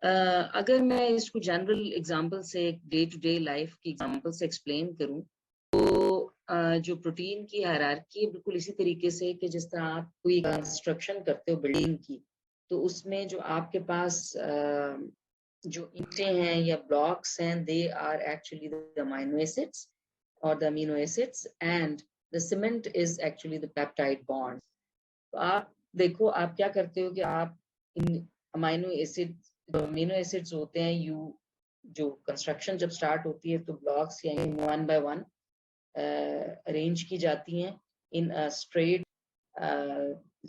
अगर मैं इसको जनरल एग्जांपल से, डे टू डे लाइफ की एग्जांपल से एक्सप्लेन करूं, तो जो प्रोटीन की हायरार्की है बिल्कुल इसी तरीके से कि जिस तरह आप कोई कंस्ट्रक्शन करते हो बिल्डिंग की, तो उसमें जो आपके पास जो ईंटें हैं या ब्लॉक्स हैं, they are actually the amino acids और the amino acids, and the cement is actually the peptide bond. तो आप देखो, आप क्या करते हो कि आप इन अमीनो एसिड, जो अमीनो एसिड्स होते हैं, यू जो कंस्ट्रक्शन जब स्टार्ट होती है तो ब्लॉक्स यानी वन बाय वन अरेंज की जाती हैं in a straight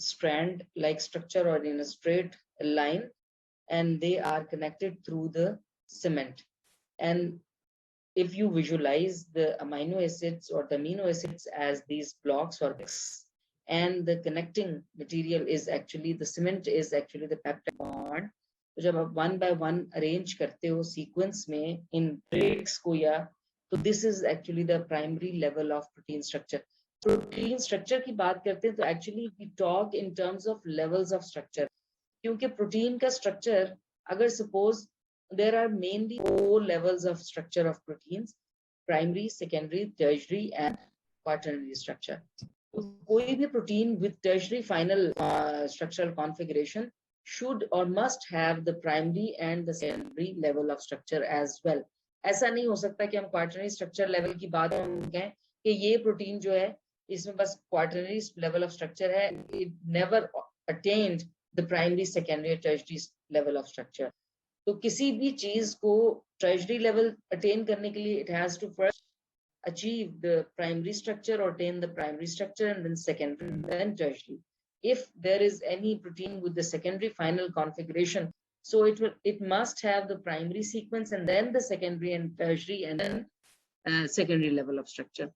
strand like structure or in a straight line, and they are connected through the cement. And if you visualize the amino acids or the amino acids as these blocks or bricks, and the connecting material is actually the cement, is actually the peptide bond, तो जब आप one by one arrange करते हो sequence में इन breaks को, या तो this is actually the primary level of protein structure. Protein structure की बात करते हैं तो actually we talk in terms of levels of structure, क्योंकि प्रोटीन का स्ट्रक्चर, अगर suppose there are mainly 4 levels of structure of proteins: primary, secondary, tertiary and quaternary structure. तो कोई भी protein with tertiary final structural configuration should or must have the primary and the secondary level of structure as well. ऐसा नहीं हो सकता कि हम quaternary structure level की बात कहें कि ये प्रोटीन जो है इसमें बस क्वार्टरनरी लेवल ऑफ स्ट्रक्चर है, it never attend the primary, secondary, tertiary level of structure. तो किसी भी चीज को टर्शियरी लेवल अटेन करने के लिए it has to first achieve the primary structure or attain the primary structure, and then secondary and then tertiary. If there is any protein with the secondary final configuration, so it must have the primary sequence and then the secondary and tertiary and then secondary level of structure.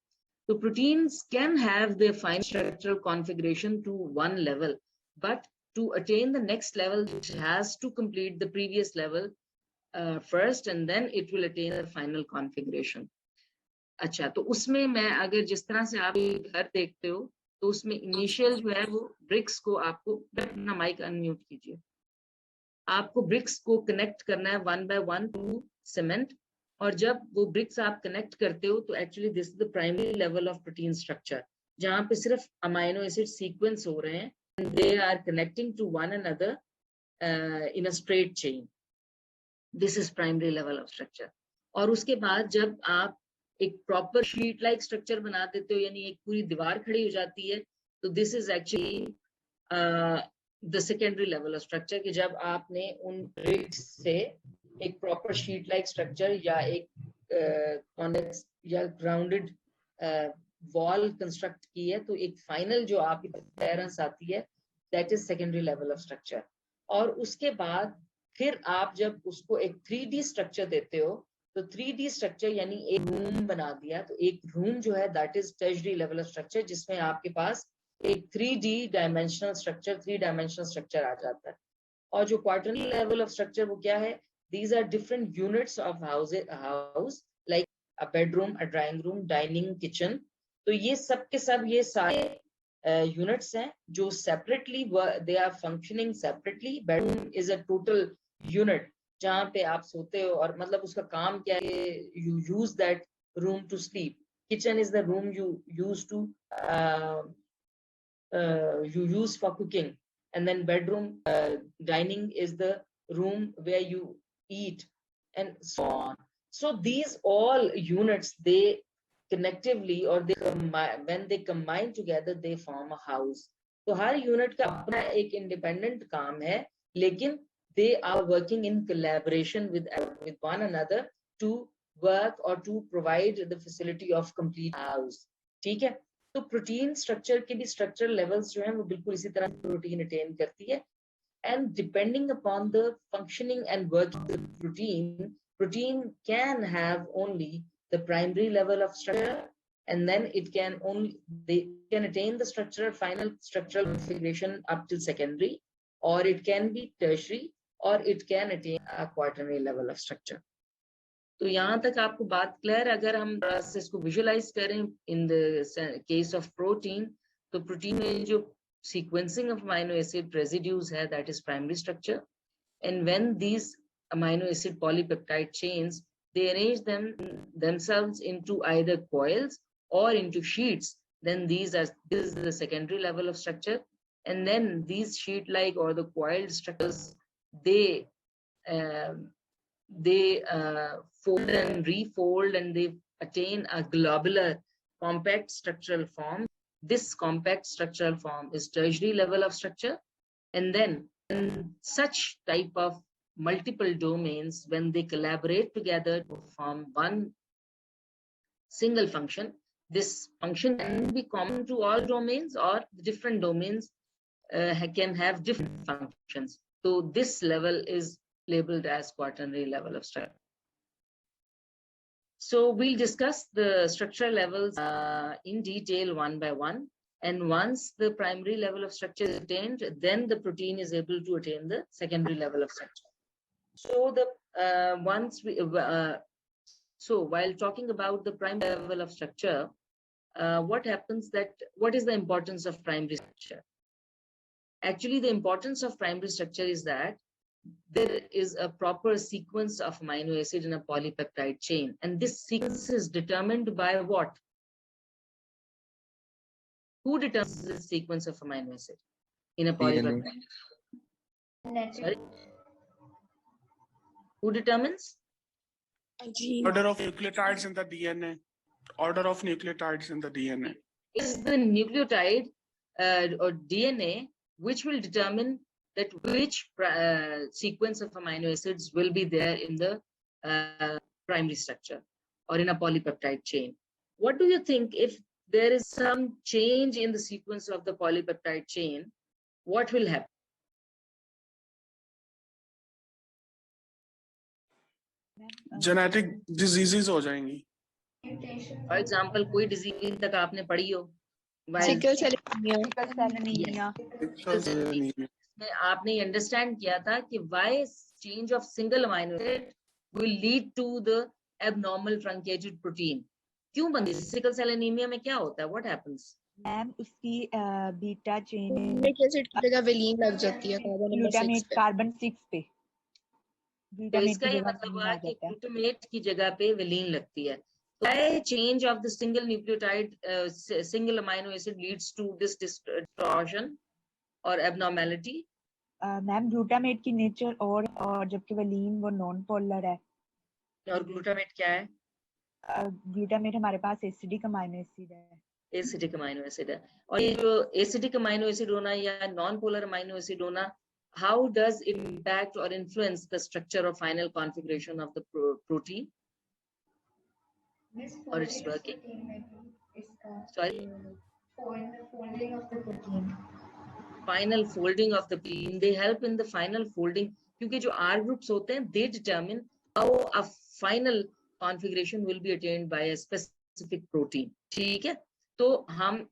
So proteins can have the fine structural configuration to one level, but to attain the next level it has to complete the previous level first, and then it will attain the final configuration. अच्छा, तो उसमें मैं अगर जिस तरह से आप घर देखते हो, तो उसमें इनिशियल जो है वो ब्रिक्स को, आपको अपना माइक अनम्यूट कीजिए, आपको ब्रिक्स को कनेक्ट करना है one by one to cement, और जब वो ब्रिक्स आप कनेक्ट करते हो तो actually this is the primary level of protein structure, जहां पे सिर्फ अमाइनो एसिड सीक्वेंस हो रहे हैं, they are connecting to one another in a straight chain. This is primary level of structure. और उसके बाद जब आप एक प्रॉपर शीट लाइक स्ट्रक्चर बना देते हो, यानी एक पूरी दीवार खड़ी हो जाती है, तो this is actually the secondary level of structure, कि जब आपने उन ब्रिक्स से एक प्रॉपर शीट लाइक स्ट्रक्चर या एक कॉन्वेक्स या ग्राउंडेड वॉल कंस्ट्रक्ट की है, तो एक फाइनल जो आपकी अपीयरेंस आती है, that is secondary level of structure. और उसके बाद फिर आप जब उसको एक 3D स्ट्रक्चर देते हो, तो 3D स्ट्रक्चर यानी एक रूम बना दिया, तो एक रूम जो है that is tertiary level of structure, जिसमें आपके पास एक 3D dimensional structure, 3 dimensional structure आ जाता है। और जो क्वार्टरनरी लेवल ऑफ स्ट्रक्चर वो क्या है? These are different units of house, like a bedroom, a drawing room, dining, kitchen. तो ये सब के सब ये सारे यूनिट्स हैं जो separately they are functioning separately. Bedroom is a total unit जहां पे आप सोते हो, और मतलब उसका काम क्या है, you use that room to sleep. Kitchen is the room you use to you use for cooking, and then bedroom, dining is the room where you eat, and so on. So these all units, they connectively, or they when they combine together, they form a house. तो हर unit का अपना एक independent काम है, लेकिन they are working in collaboration with one another to work or to provide the facility of complete house. ठीक है? तो प्रोटीन स्ट्रक्चर के भी स्ट्रक्चरल लेवल्स जो हैं वो बिल्कुल इसी तरह प्रोटीन अटेन करती है, and depending upon the functioning and working the protein can have only the primary level of structure, and then it can only, they can attain the structural final structural configuration up till secondary, or it can be tertiary, or it can attain a quaternary level of structure. तो यहाँ तक आपको बात clear? अगर हम process को visualize करें in the case of protein, तो प्रोटीन में जो sequencing of amino acid residues है, that is primary structure, and when these amino acid polypeptide chains, they arrange themselves into either coils or into sheets. Then this is the secondary level of structure. And then these sheet-like or the coiled structures, they fold and refold, and they attain a globular compact structural form. This compact structural form is tertiary level of structure. And then in such type of multiple domains, when they collaborate together to form one single function, this function can be common to all domains, or different domains can have different functions. So this level is labeled as quaternary level of structure. So we'll discuss the structural levels in detail one by one. And once the primary level of structure is attained, then the protein is able to attain the secondary level of structure. So so while talking about the primary level of structure, what is the importance of primary structure? Actually, the importance of primary structure is that there is a proper sequence of amino acid in a polypeptide chain. And this sequence is determined by what? Who determines the sequence of amino acid in a polypeptide? Sorry? Who determines? Order of nucleotides in the DNA. Order of nucleotides in the DNA. Is the nucleotide or DNA which will determine that which sequence of amino acids will be there in the primary structure or in a polypeptide chain. What do you think, if there is some change in the sequence of the polypeptide chain, what will happen? Genetic diseases हो जाएंगी. For example, कोई disease तक आपने पढ़ी हो? Sickle cell anemia. में आपने understand किया था कि why change of single amino acid will lead to the abnormal truncated protein. क्यों बनती है सिकल सेल एनीमिया में? क्या होता है? What happens? मैम उसकी बीटा चेन न्यूक्लिक एसिड की जगह वेलिन लग जाती है ग्लूटामेट कार्बन 6 पे. तो इसका ये मतलब हुआ कि ग्लूटामेट की जगह पे वेलिन लगती है. Why change of the single nucleotide, single amino acid leads to this distortion or abnormality? Ma'am glutamate की नेचर और जबकि वेलिन वो नॉन पोलर है. और ग्लूटामेट क्या है? ग्लूटामेट हमारे पास एसिडिक अमाइनो एसिड है. एसिडिक अमाइनो एसिड है. और ये जो एसिडिक अमाइनो एसिड होना या नॉन पोलर अमाइनो एसिड होना, how does it impact or influence the structure or final configuration of the protein or its working? Sorry? Folding of the protein. Final folding of the protein. They help in the final folding, क्योंकि जो R groups होते हैं, they determine how a final configuration will be attained by a specific protein. ठीक है? तो हम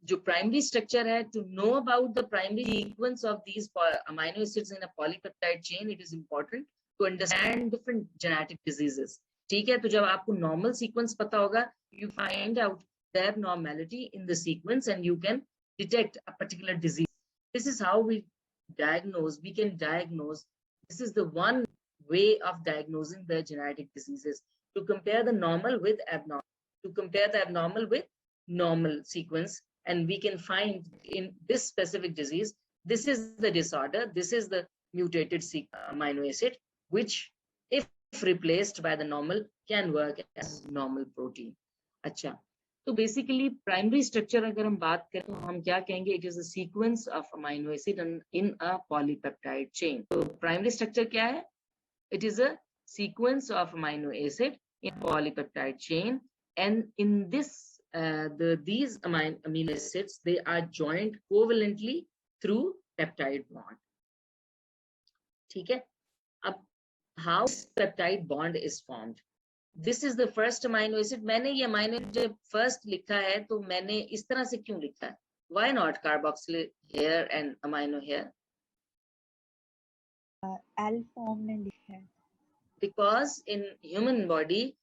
जो primary structure है, to know about the primary sequence of these amino acids in a polypeptide chain, it is important to understand different genetic diseases. ठीक है? तो जब आपको normal sequence पता होगा, you find out the abnormality in the sequence and you can detect a particular disease. This is how we diagnose. We can diagnose. This is the one way of diagnosing the genetic diseases, to compare the normal with abnormal, to compare the abnormal with normal sequence, and we can find in this specific disease, this is the disorder, this is the mutated amino acid, which if replaced by the normal can work as normal protein. अच्छा, तो basically primary structure अगर हम बात करें तो हम क्या कहेंगे? It is a sequence of amino acid in a polypeptide chain. तो primary structure क्या है? It is a sequence of amino acid in polypeptide chain, and in this these amino acids, they are joined covalently through peptide bond. ठीक है? अब how peptide bond is formed? This is the first amino acid. मैंने ये amino जब first लिखा है तो मैंने इस तरह से क्यों लिखा है? Why not carboxyl here and amino here? L form में लिखा है. Because in human body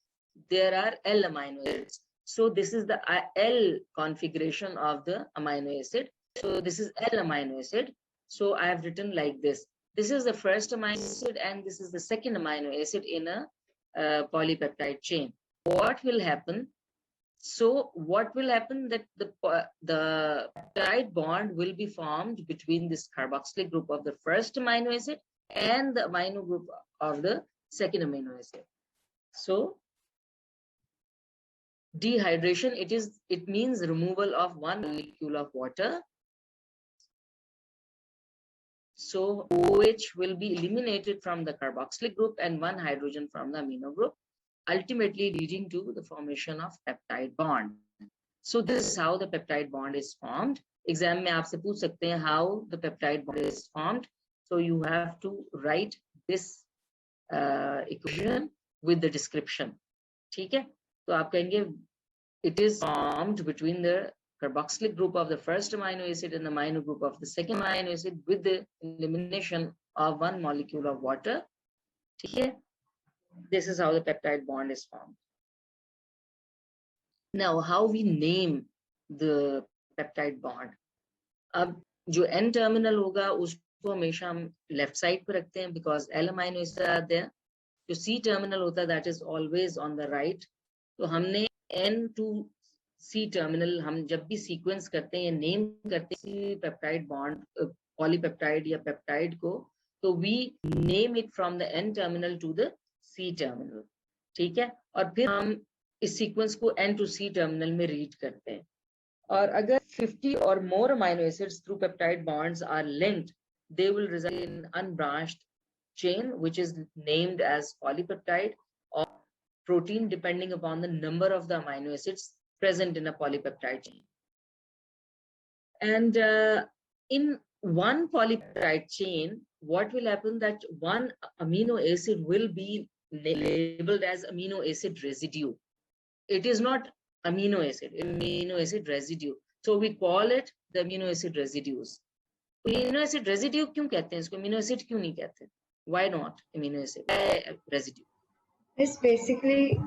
there are L amino acids. So this is the L configuration of the amino acid. So this is L amino acid. So I have written like this. This is the first amino acid and this is the second amino acid in a polypeptide chain. What will happen? So what will happen that the peptide bond will be formed between this carboxylic group of the first amino acid and the amino group of the second amino acid. So dehydration, it means removal of one molecule of water. So OH will be eliminated from the carboxylic group and one hydrogen from the amino group, ultimately leading to the formation of peptide bond. So this is how the peptide bond is formed. Exam में आपसे पूछ सकते हैं how the peptide bond is formed. So you have to write this equation with the description. ठीक है? तो आप कहेंगे it is formed between the carboxylic group of the first amino acid and the amino group of the second amino acid with the elimination of one molecule of water. ठीक है? This is how the peptide bond is formed. Now, how we name the peptide bond? अब जो N terminal होगा उसको हमेशा हम left side पे रखते हैं because L amino acid are there. जो C terminal होता है that is always on the right. तो हमने N to C terminal हम जब भी sequence करते हैं या name करते हैं peptide bond polypeptide या peptide को, तो we name it from the N terminal to the C terminal. ठीक है? और फिर हम इस सीक्वेंस को N to C टर्मिनल में रीड करते हैं. और अगर 50 or more amino acids through peptide bonds are linked, they will result in unbranched chain which is named as polypeptide or protein depending upon the number of the amino acids present in a polypeptide chain. And in one polypeptide chain, what will happen that one amino acid will be labeled as amino acid residue. It is not amino acid residue. So we call it the amino acid residues. Amino acid residue क्यों कहते हैं इसको? Amino acid क्यों नहीं कहते? Why not amino acid residue? This basically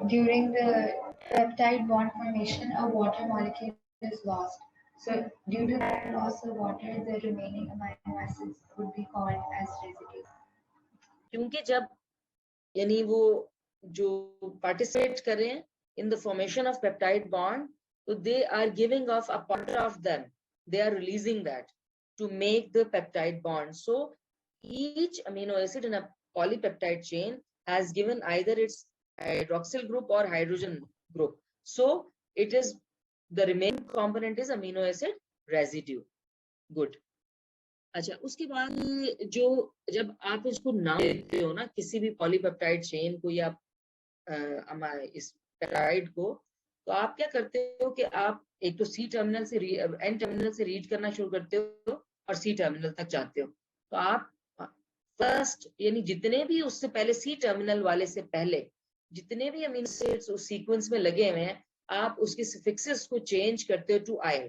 during the peptide bond formation, a water molecule is lost. So due to that loss of water, the remaining amino acids would be called as residue. क्योंकि जब यानी वो जो participate कर रहे हैं in the formation of peptide bond, so they are giving off a part of them. They are releasing that to make the peptide bond. So each amino acid in a polypeptide chain has given either its hydroxyl group or hydrogen group. So it is the remaining component is amino acid residue. Good. अच्छा, उसके बाद जो जब आप इसको नाम देते हो ना किसी भी पॉलीपेप्टाइड चेन को या इस पेप्टाइड को, तो आप क्या करते हो कि आप एक तो सी टर्मिनल से एन टर्मिनल से रीड करना शुरू करते हो और सी टर्मिनल तक जाते हो. तो आप फर्स्ट यानी जितने भी उससे पहले सी टर्मिनल वाले से पहले जितने भी अमीनो एसिड्स उस सीक्वेंस में लगे हुए हैं, आप उसके सफिक्सेस को चेंज करते हो टू आइल.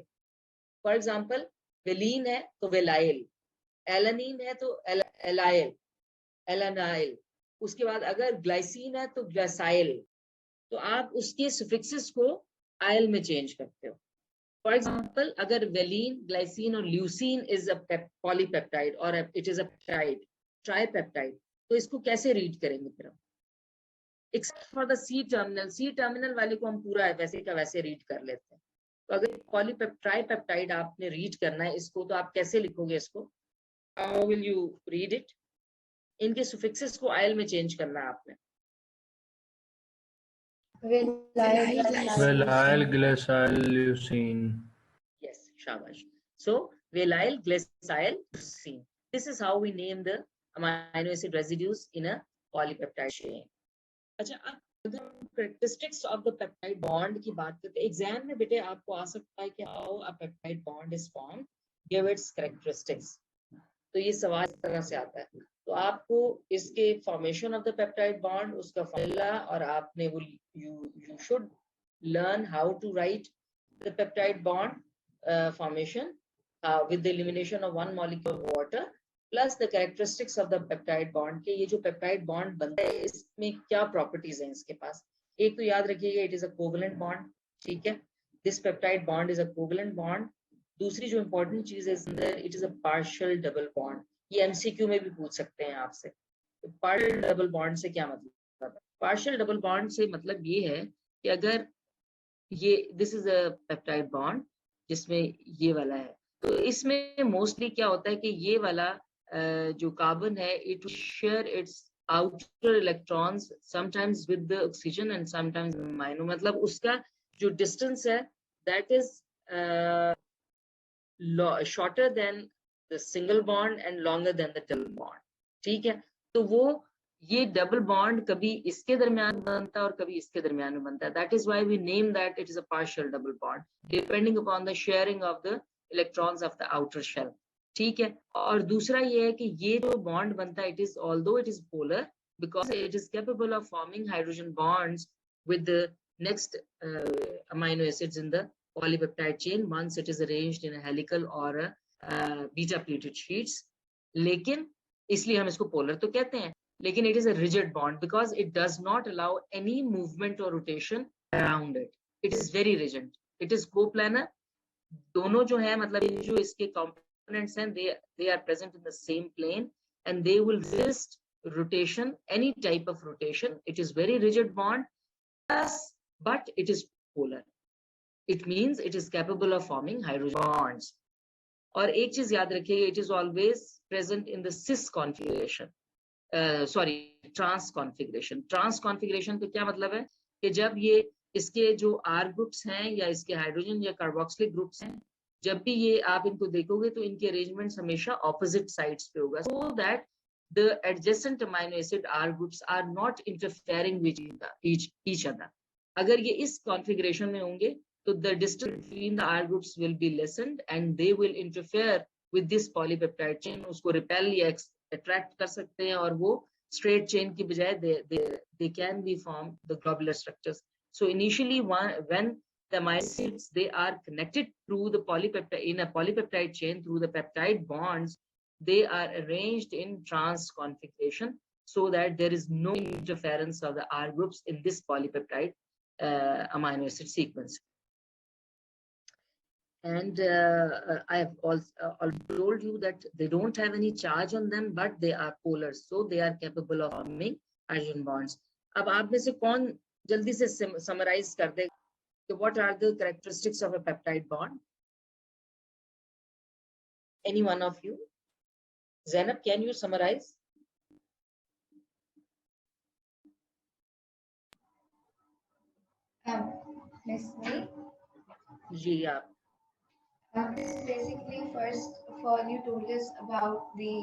फॉर एग्जांपल वेलिन है तो वेलाइल, एलानीन है तो एलाइल, एलानाइल. उसके बाद अगर ग्लाइसिन है तो ग्लाइसाइल. तो आप उसके सफिक्सेस को आइल में चेंज करते हो. फॉर एग्जांपल अगर वेलिन, ग्लाइसिन और ल्यूसीन इज अ पॉलीपेप्टाइड और it is a peptide tripeptide, तो इसको कैसे रीड करेंगे फिर हम? Except for the C terminal. C terminal वाले को हम पूरा वैसे का वैसे रीड कर लेते हैं. तो अगर ट्राइपेप्टाइड आपने रीड करना है इसको, तो आप कैसे लिखोगे इसको? How will you read it? इनके सफिक्सेस को आइल में चेंज करना है आपने. Velayl glycyl leucine. Yes, shabash. So velayl glycyl leucine. This is how we name the amino acid residues in a polypeptide chain. अच्छा, अगर characteristics of the peptide bond की बात करते हैं, एग्जाम में बेटे आपको आ सकता है कि how a peptide bond is formed, give its characteristics. तो ये सवाल इस तरह से आता है. तो आपको इसके formation of the peptide bond, उसका फॉर्मूला, और आपने वो you should learn how to write the peptide bond formation with the elimination of one molecule of water plus the characteristics of the peptide bond के ये जो peptide bond बनता है इसमें क्या प्रॉपर्टीज हैं इसके पास. एक तो याद रखिएगा it is a covalent bond. ठीक है, this peptide bond is a covalent bond. दूसरी जो इंपॉर्टेंट चीज है, it is a partial double bond. ये एमसीक्यू में भी पूछ सकते हैं आपसे। पार्शियल डबल बॉन्ड से क्या मतलब है? पार्शियल डबल बॉन्ड से मतलब ये है कि अगर ये this is a peptide bond जिसमें ये वाला है, तो इसमें मोस्टली क्या होता है कि ये वाला जो कार्बन है it share its outer electrons sometimes with the oxygen and sometimes amino, मतलब उसका जो डिस्टेंस है that is shorter than the single bond and longer than the double bond. ठीक है, तो वो ये डबल बॉन्ड कभी इसके दरमियान बनता है और कभी इसके दरमियान में बनता है। That is why we name that it is a partial double bond depending upon the sharing of the electrons of the outer shell. ठीक है, और दूसरा ये है कि ये जो बॉन्ड बनता है it is although it is polar because it is capable of forming hydrogen bonds with the next amino acids in the polypeptide chain once it is arranged in a helical or a beta pleated sheets। लेकिन इसलिए हम इसको polar तो कहते हैं, लेकिन it is a rigid bond because it does not allow any movement or rotation around it। It is very rigid, it is coplanar। दोनों जो है मतलब जो इसके components हैं they are present in the same plane and they will resist rotation, any type of rotation। It is very rigid bond but it is polar। It means it is capable of forming hydrogen bonds। और एक चीज याद रखिए, it is always present in the cis configuration, trans configuration। trans configuration तो क्या मतलब है कि जब ये इसके जो R ग्रुप्स हैं या इसके हाइड्रोजन या कार्बोक्सिलिक ग्रुप्स हैं, जब भी ये आप इनको देखोगे तो इनके अरेंजमेंट्स हमेशा ऑपोजिट साइड्स पे होगा, so that the adjacent amino acid R groups are not interfering with each other। अगर ये इस कॉन्फ़िगरेशन में होंगे तो the distance between the R groups will be lessened and they will interfere with this polypeptide chain। उसको repel या attract कर सकते हैं और वो straight chain की बजाय they can be formed the globular structures। So initially when the amino acids they are connected through the polypeptide in a polypeptide chain through the peptide bonds, they are arranged in trans configuration so that there is no interference of the R groups in this polypeptide amino acid sequence। And I have also told you that they don't have any charge on them but they are polar, so they are capable of forming hydrogen bonds। अब आप में से कौन जल्दी से summarize कर दे कि what are the characteristics of a peptide bond? Any one of you? Zainab, can you summarize? Miss Me? जी आप। Basically, first of all, you told us about the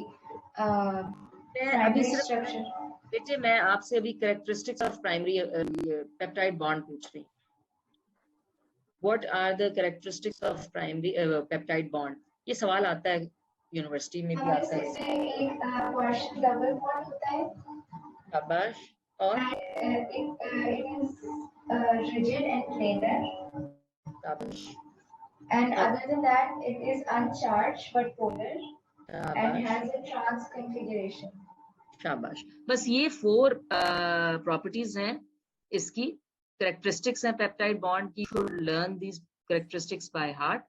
मैं अभी primary सिर्फ structure. बेटे मैं आपसे अभी characteristics of primary peptide bond पूछ रही हूँ। What are the characteristics of primary peptide bond? ये सवाल आता है यूनिवर्सिटी में भी आता है। एक partial double bond होता है। शाबाश। और it is rigid and planar। शाबाश। And other than that, it is uncharged but polar and शाबाश। has a trans configuration। शाबाश। बस ये 4 प्रॉपर्टीज हैं इसकी, कैरेक्टरिस्टिक्स हैं पेप्टाइड बॉन्ड की। Should learn these characteristics by heart.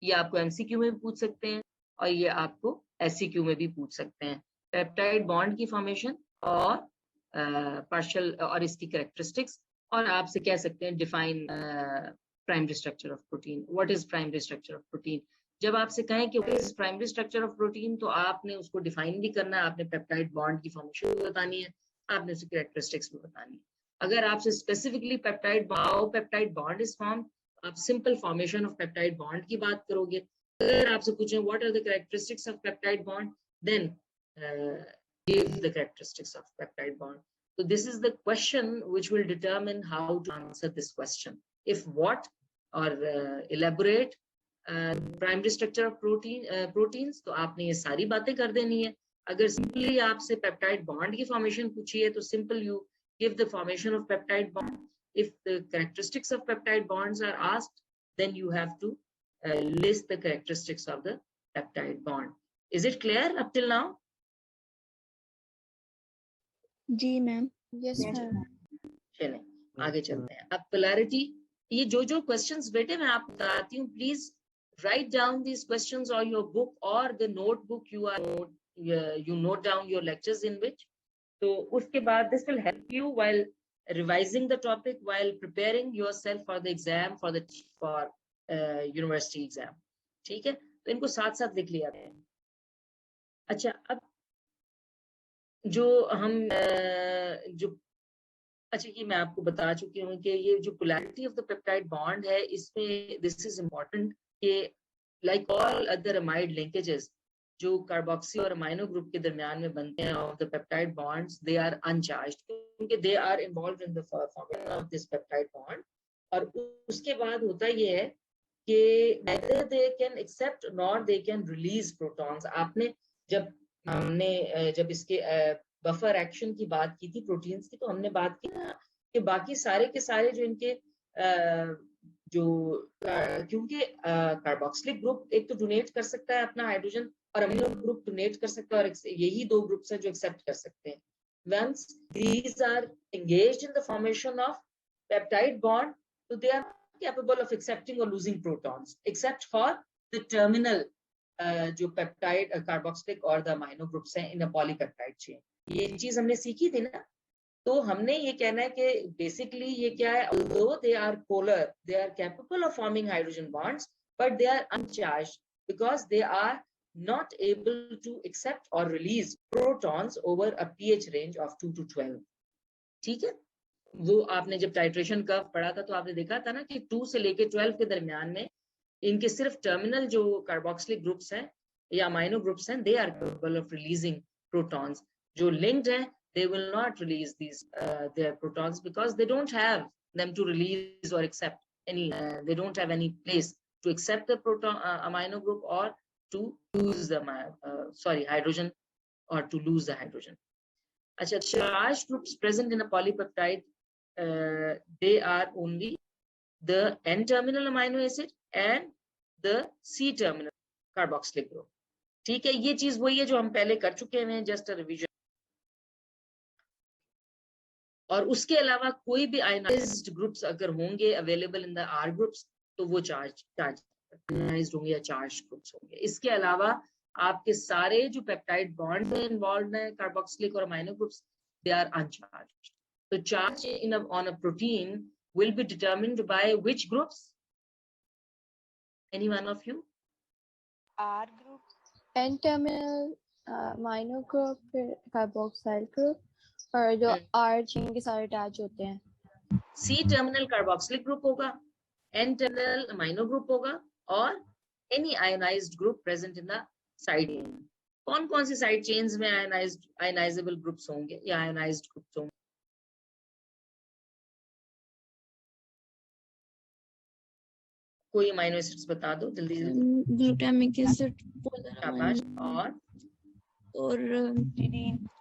ये आपको एमसीक्यू में भी पूछ सकते हैं और ये आपको एससीक्यू में भी पूछ सकते हैं। पेप्टाइड बॉन्ड की फॉर्मेशन और पार्शियल और इसकी कैरेक्टरिस्टिक्स, और आपसे कह सकते हैं define primary structure of protein. What is primary structure of protein? जब आपसे कहें कि what is primary structure of protein तो आपने उसको डिफाइन भी करना है, आपने पेप्टाइड बॉन्ड की फॉर्मेशन भी बतानी है, आपने उसकी कैरेक्टरिस्टिक्स भी बतानी है। अगर आपसे specifically peptide bond is form, आप simple formation of peptide bond की बात करोगे। अगर आपसे पूछें what are the characteristics of peptide bond, then give the characteristics of peptide bond. So this is the question which will determine how to answer this question. If what or elaborate primary structure of proteins, तो आपने ये सारी बातें कर देनी है। अगर simply आपसे peptide bond की formation पूछी है तो simple you give the formation of peptide bond। If the characteristics of peptide bonds are asked, then you have to list the characteristics of the peptide bond। Is it clear up till now? Ji ma'am. Yes ma'am. चलें आगे चलते हैं। अब polarity, ये जो questions बेटे मैं आपको बताती हूँ, please write down these questions on your book or the notebook you are you note down your lectures in which. तो उसके बाद this will help you while revising the topic, while preparing yourself for the exam, for university exam. ठीक है, तो इनको साथ साथ लिख लिया है. अच्छा, अब जो हम जो अच्छा, ये मैं आपको बता चुकी हूँ कि ये जो polarity of the peptide bond है, इसमें this is important कि like all other amide linkages, जो कार्बोक्सी और अमाइनो ग्रुप के दरमियान में बनते हैं of the peptide bonds, they are uncharged क्योंकि they are involved in the formation of this peptide bond. और उसके बाद होता ये है कि neither they can accept nor they can release protons. आपने जब इसके बफर एक्शन की बात की थी प्रोटीन्स की, तो हमने बात की ना कि बाकी सारे के सारे जो इनके क्योंकि कार्बोक्सिलिक ग्रुप एक तो डोनेट कर सकता है अपना हाइड्रोजन और अमीनो ग्रुप डोनेट कर सकता है, और यही दो ग्रुप्स हैं जो एक्सेप्ट कर सकते हैं. Once these are engaged in the formation of peptide bond, so they are capable of accepting or losing protons, except for the terminal जो पेप्टाइड कार्बोक्सिलिक और द अमीनो ग्रुप्स हैं इन अ पॉलीपेप्टाइड चेन. ये चीज हमने सीखी थी ना. तो हमने ये कहना है कि बेसिकली ये क्या है, although they are polar, they are capable of forming hydrogen bonds, but they are uncharged because they are not able to accept or release protons over a pH range of 2 to 12. ठीक है, वो आपने जब titration curve पढ़ा था तो आपने देखा था ना कि 2 से लेके 12 के दरमियान में इनके सिर्फ टर्मिनल जो कार्बोक्सिलिक ग्रुप्स हैं या अमाइनो ग्रुप्स हैं, they are capable of releasing protons. जो लिंक्ड हैं, they will not release these their protons because they don't have them to release or accept any they don't have any place to accept the proton amino group or to lose the hydrogen or to lose the hydrogen. अच्छा, charged groups present in a polypeptide they are only the N-terminal amino acid and the C-terminal carboxylic group. ठीक है, ये चीज वही है जो हम पहले कर चुके हैं, जस्ट अ रिवीजन. और उसके अलावा कोई भी आयनाइज्ड ग्रुप्स अगर होंगे available in the R groups, तो वो चार्ज आयनाइज्ड होंगे या चार्ज ग्रुप्स होंगे. इसके अलावा आपके सारे जो पेप्टाइड बॉन्ड में इन्वॉल्व हैं कार्बोक्सिलिक और amino groups, they are uncharged. तो charge in on a protein will be determined by which groups? Any one of you? R group, N-terminal amino group, फिर carboxyl group, और जो R chain के सारे attach होते हैं. C-terminal carboxylic group होगा, N-terminal amino group होगा, और any ionized group present in the side chain. कौन सी side chains में ionizable groups होंगे या ionized groups होंगे? कोई अमीनो एसिड्स बता दो जल्दी जल्दी. ग्लूटामिक एसिड, और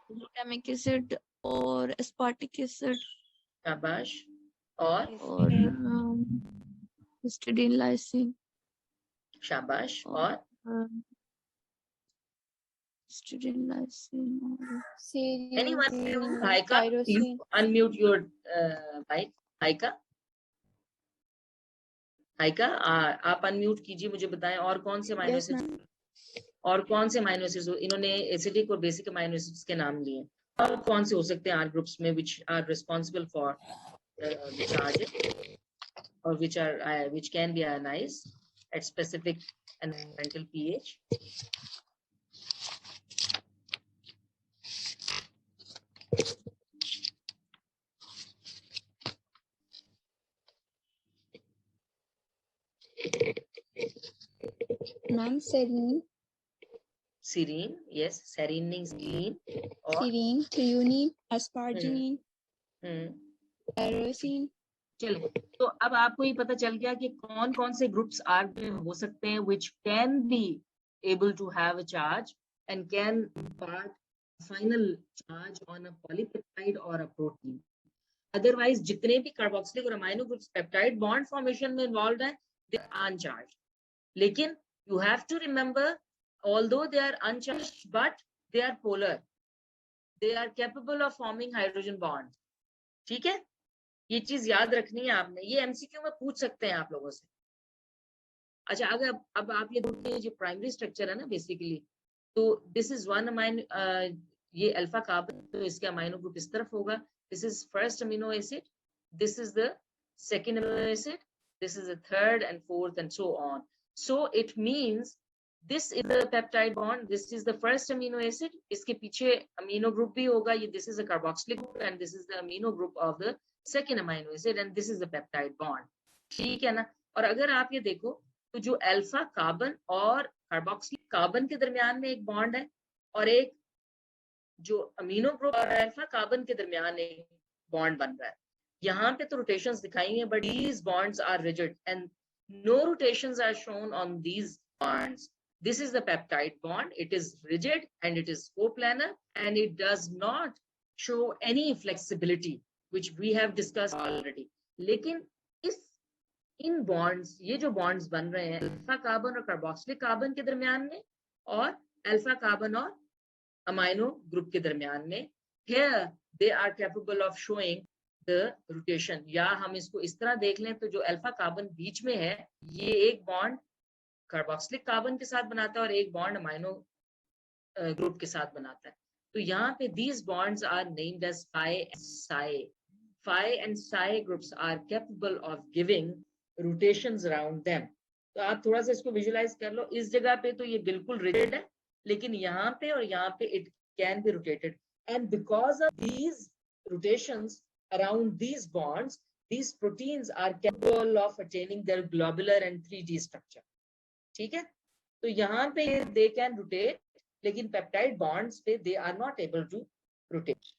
ग्लूटामिक एसिड और एस्पार्टिक एसिड, शाबाश, और हिस्टिडीन, लाइसिन, शाबाश, और histidine, lysine, anyone? Haika, you unmute your mic. हाइका, आप अनम्यूट कीजिए, मुझे बताएं और कौन से अमीनो एसिड्स और कौन से अमीनो एसिड्स इन्होंने एसिडिक और बेसिक अमीनो एसिड्स के नाम लिए, और कौन से हो सकते हैं आर ग्रुप्स में which are responsible for the charge or which can be ionized at specific environmental pH. Ma'am, serine. Serine, yes, serine, और serine, threonine, asparagine, tyrosine. चलो, तो अब आपको ये पता चल गया कि कौन से ग्रुप्स आर में हो सकते हैं which can be able to have a charge and can impart final charge on a polypeptide or a protein. Otherwise, जितने भी कार्बोक्सिलिक और amino groups peptide bond formation में इन्वॉल्व हैं, they are uncharged. लेकिन you have to remember, although they are uncharged, but they are polar. They are capable of forming hydrogen bonds. ठीक है, ये चीज याद रखनी है आपने, ये एमसीक्यू में पूछ सकते हैं आप लोगों से. अच्छा, अगर अब आप ये देखिए, जो प्राइमरी स्ट्रक्चर है ना, बेसिकली तो दिस इज वन अमाइनो, ये अल्फा कार्बन, तो इसका अमाइनो ग्रुप इस तरफ होगा. This is first amino acid, this is the second amino acid, this is the third and fourth and so on. So it means this is the peptide bond, this is the first amino acid, iske piche amino group bhi hoga, ye this is a carboxylic group and this is the amino group of the second amino acid and this is the peptide bond. ठीक है ना. और अगर आप ये देखो तो जो अल्फा कार्बन और कार्बोक्सिलिक कार्बन के दरमियान में एक बॉन्ड है और एक जो अमीनो ग्रुप और अल्फा कार्बन के दरमियान एक बॉन्ड बन रहा है. यहाँ पे तो रोटेशंस दिखाई हैं, but these bonds are rigid and no rotations are shown on these bonds. This is the peptide bond. It is rigid and it is coplanar and it does not show any flexibility, which we have discussed already. लेकिन इन bonds, ये जो bonds बन रहे हैं alpha carbon और carboxylic carbon के दरमियान में और अल्फा कार्बन और अमाइनो ग्रुप के दरमियान में, here they are capable of showing the rotation. या हम इसको इस तरह देख लें तो जो अल्फा कार्बन बीच में है ये एक बॉन्ड कार्बोक्सिलिक कार्बन के साथ बनाता है और एक बॉन्ड अमाइनो ग्रुप के साथ बनाता है. तो यहाँ पे these bonds are named as phi and psi. Phi and psi groups are capable of giving rotations around them. तो आप थोड़ा सा इसको विजुलाइज कर लो. इस जगह पे तो ये बिल्कुल रिजिड है, लेकिन यहाँ पे और यहाँ पे it can be rotated, and because of these rotations around these bonds, these proteins are capable of attaining their globular and 3D structure. ठीक है. तो यहाँ पे they can rotate, लेकिन पेप्टाइड बॉन्ड्स पे they are not able to rotate.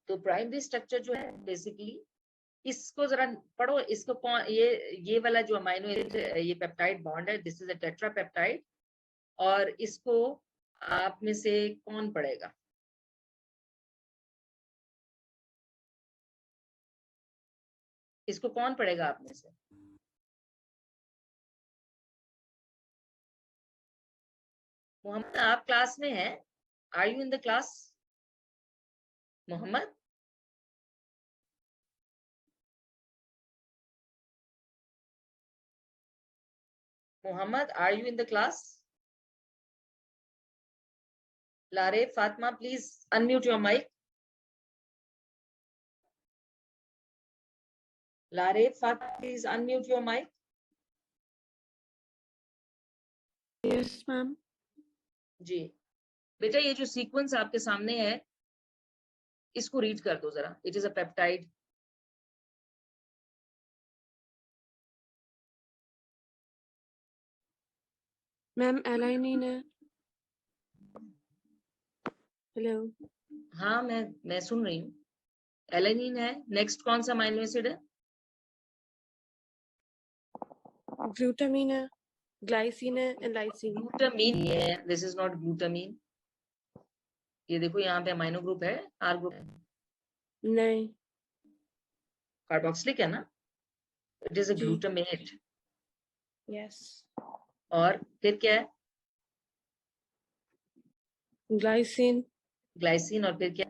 तो primary structure जो है बेसिकली, इसको जरा पढ़ो, इसको कौन, ये वाला जो अमाइनो एसिड, ये पेप्टाइड बॉन्ड है, दिस इज अ टेट्रापेप्टाइड, और इसको आप में से कौन पढ़ेगा? इसको कौन पढ़ेगा आप में से? मोहम्मद, आप क्लास में हैं? Are you in the class? Mohammad, Muhammad, are you in the class? Lare, Fatma, please unmute your mic. Lare, Fatma, please unmute your mic. Yes, ma'am. जी बेटा, ये जो सीक्वेंस आपके सामने है इसको रीड कर दो जरा. It is a peptide. Ma'am alanine है. हेलो. हाँ, मैं सुन रही हूँ. एलेनिन है. नेक्स्ट कौन सा अमाइनो एसिड है? ग्लूटामीन है, ग्लाइसिन है एंड लाइसिन. ग्लूटामीन है. This is not glutamine. ये देखो यहाँ पे अमाइनो ग्रुप है, आर ग्रुप नहीं. कार्बोक्सिलिक है ना. It is a G. Glutamate. Yes. और फिर क्या है? ग्लाइसिन. ग्लाइसिन. और फिर क्या?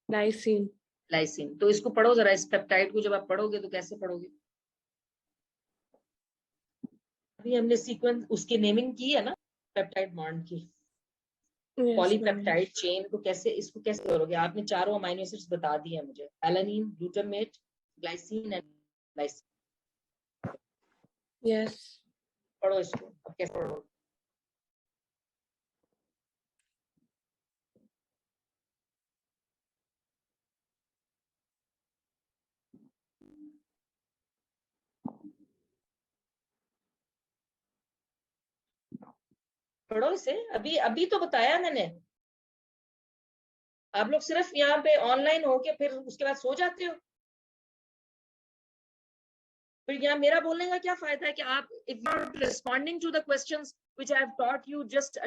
लाइसिन. लाइसिन. तो इसको पढ़ो जरा, इस पेप्टाइड को जब आप पढ़ोगे तो कैसे पढ़ोगे? अभी हमने सीक्वेंस उसकी नेमिंग की है ना पेप्टाइड बॉन्ड की. पॉलीपेप्टाइड चेन को कैसे, इसको कैसे करोगे? आपने चारों अमाइनो एसिड्स बता दिए हैं मुझे, alanine, glutamate, glycine and lysine. Yes. पढ़ो इसको. अब कैसे पढ़ोगे? पढ़ो इसे. अभी तो बताया मैंने. आप लोग सिर्फ यहाँ पे ऑनलाइन होके फिर उसके बाद सो जाते हो. फिर यहाँ मेरा बोलने का क्या फायदा है कि आप, if you are responding to the questions which I have taught you just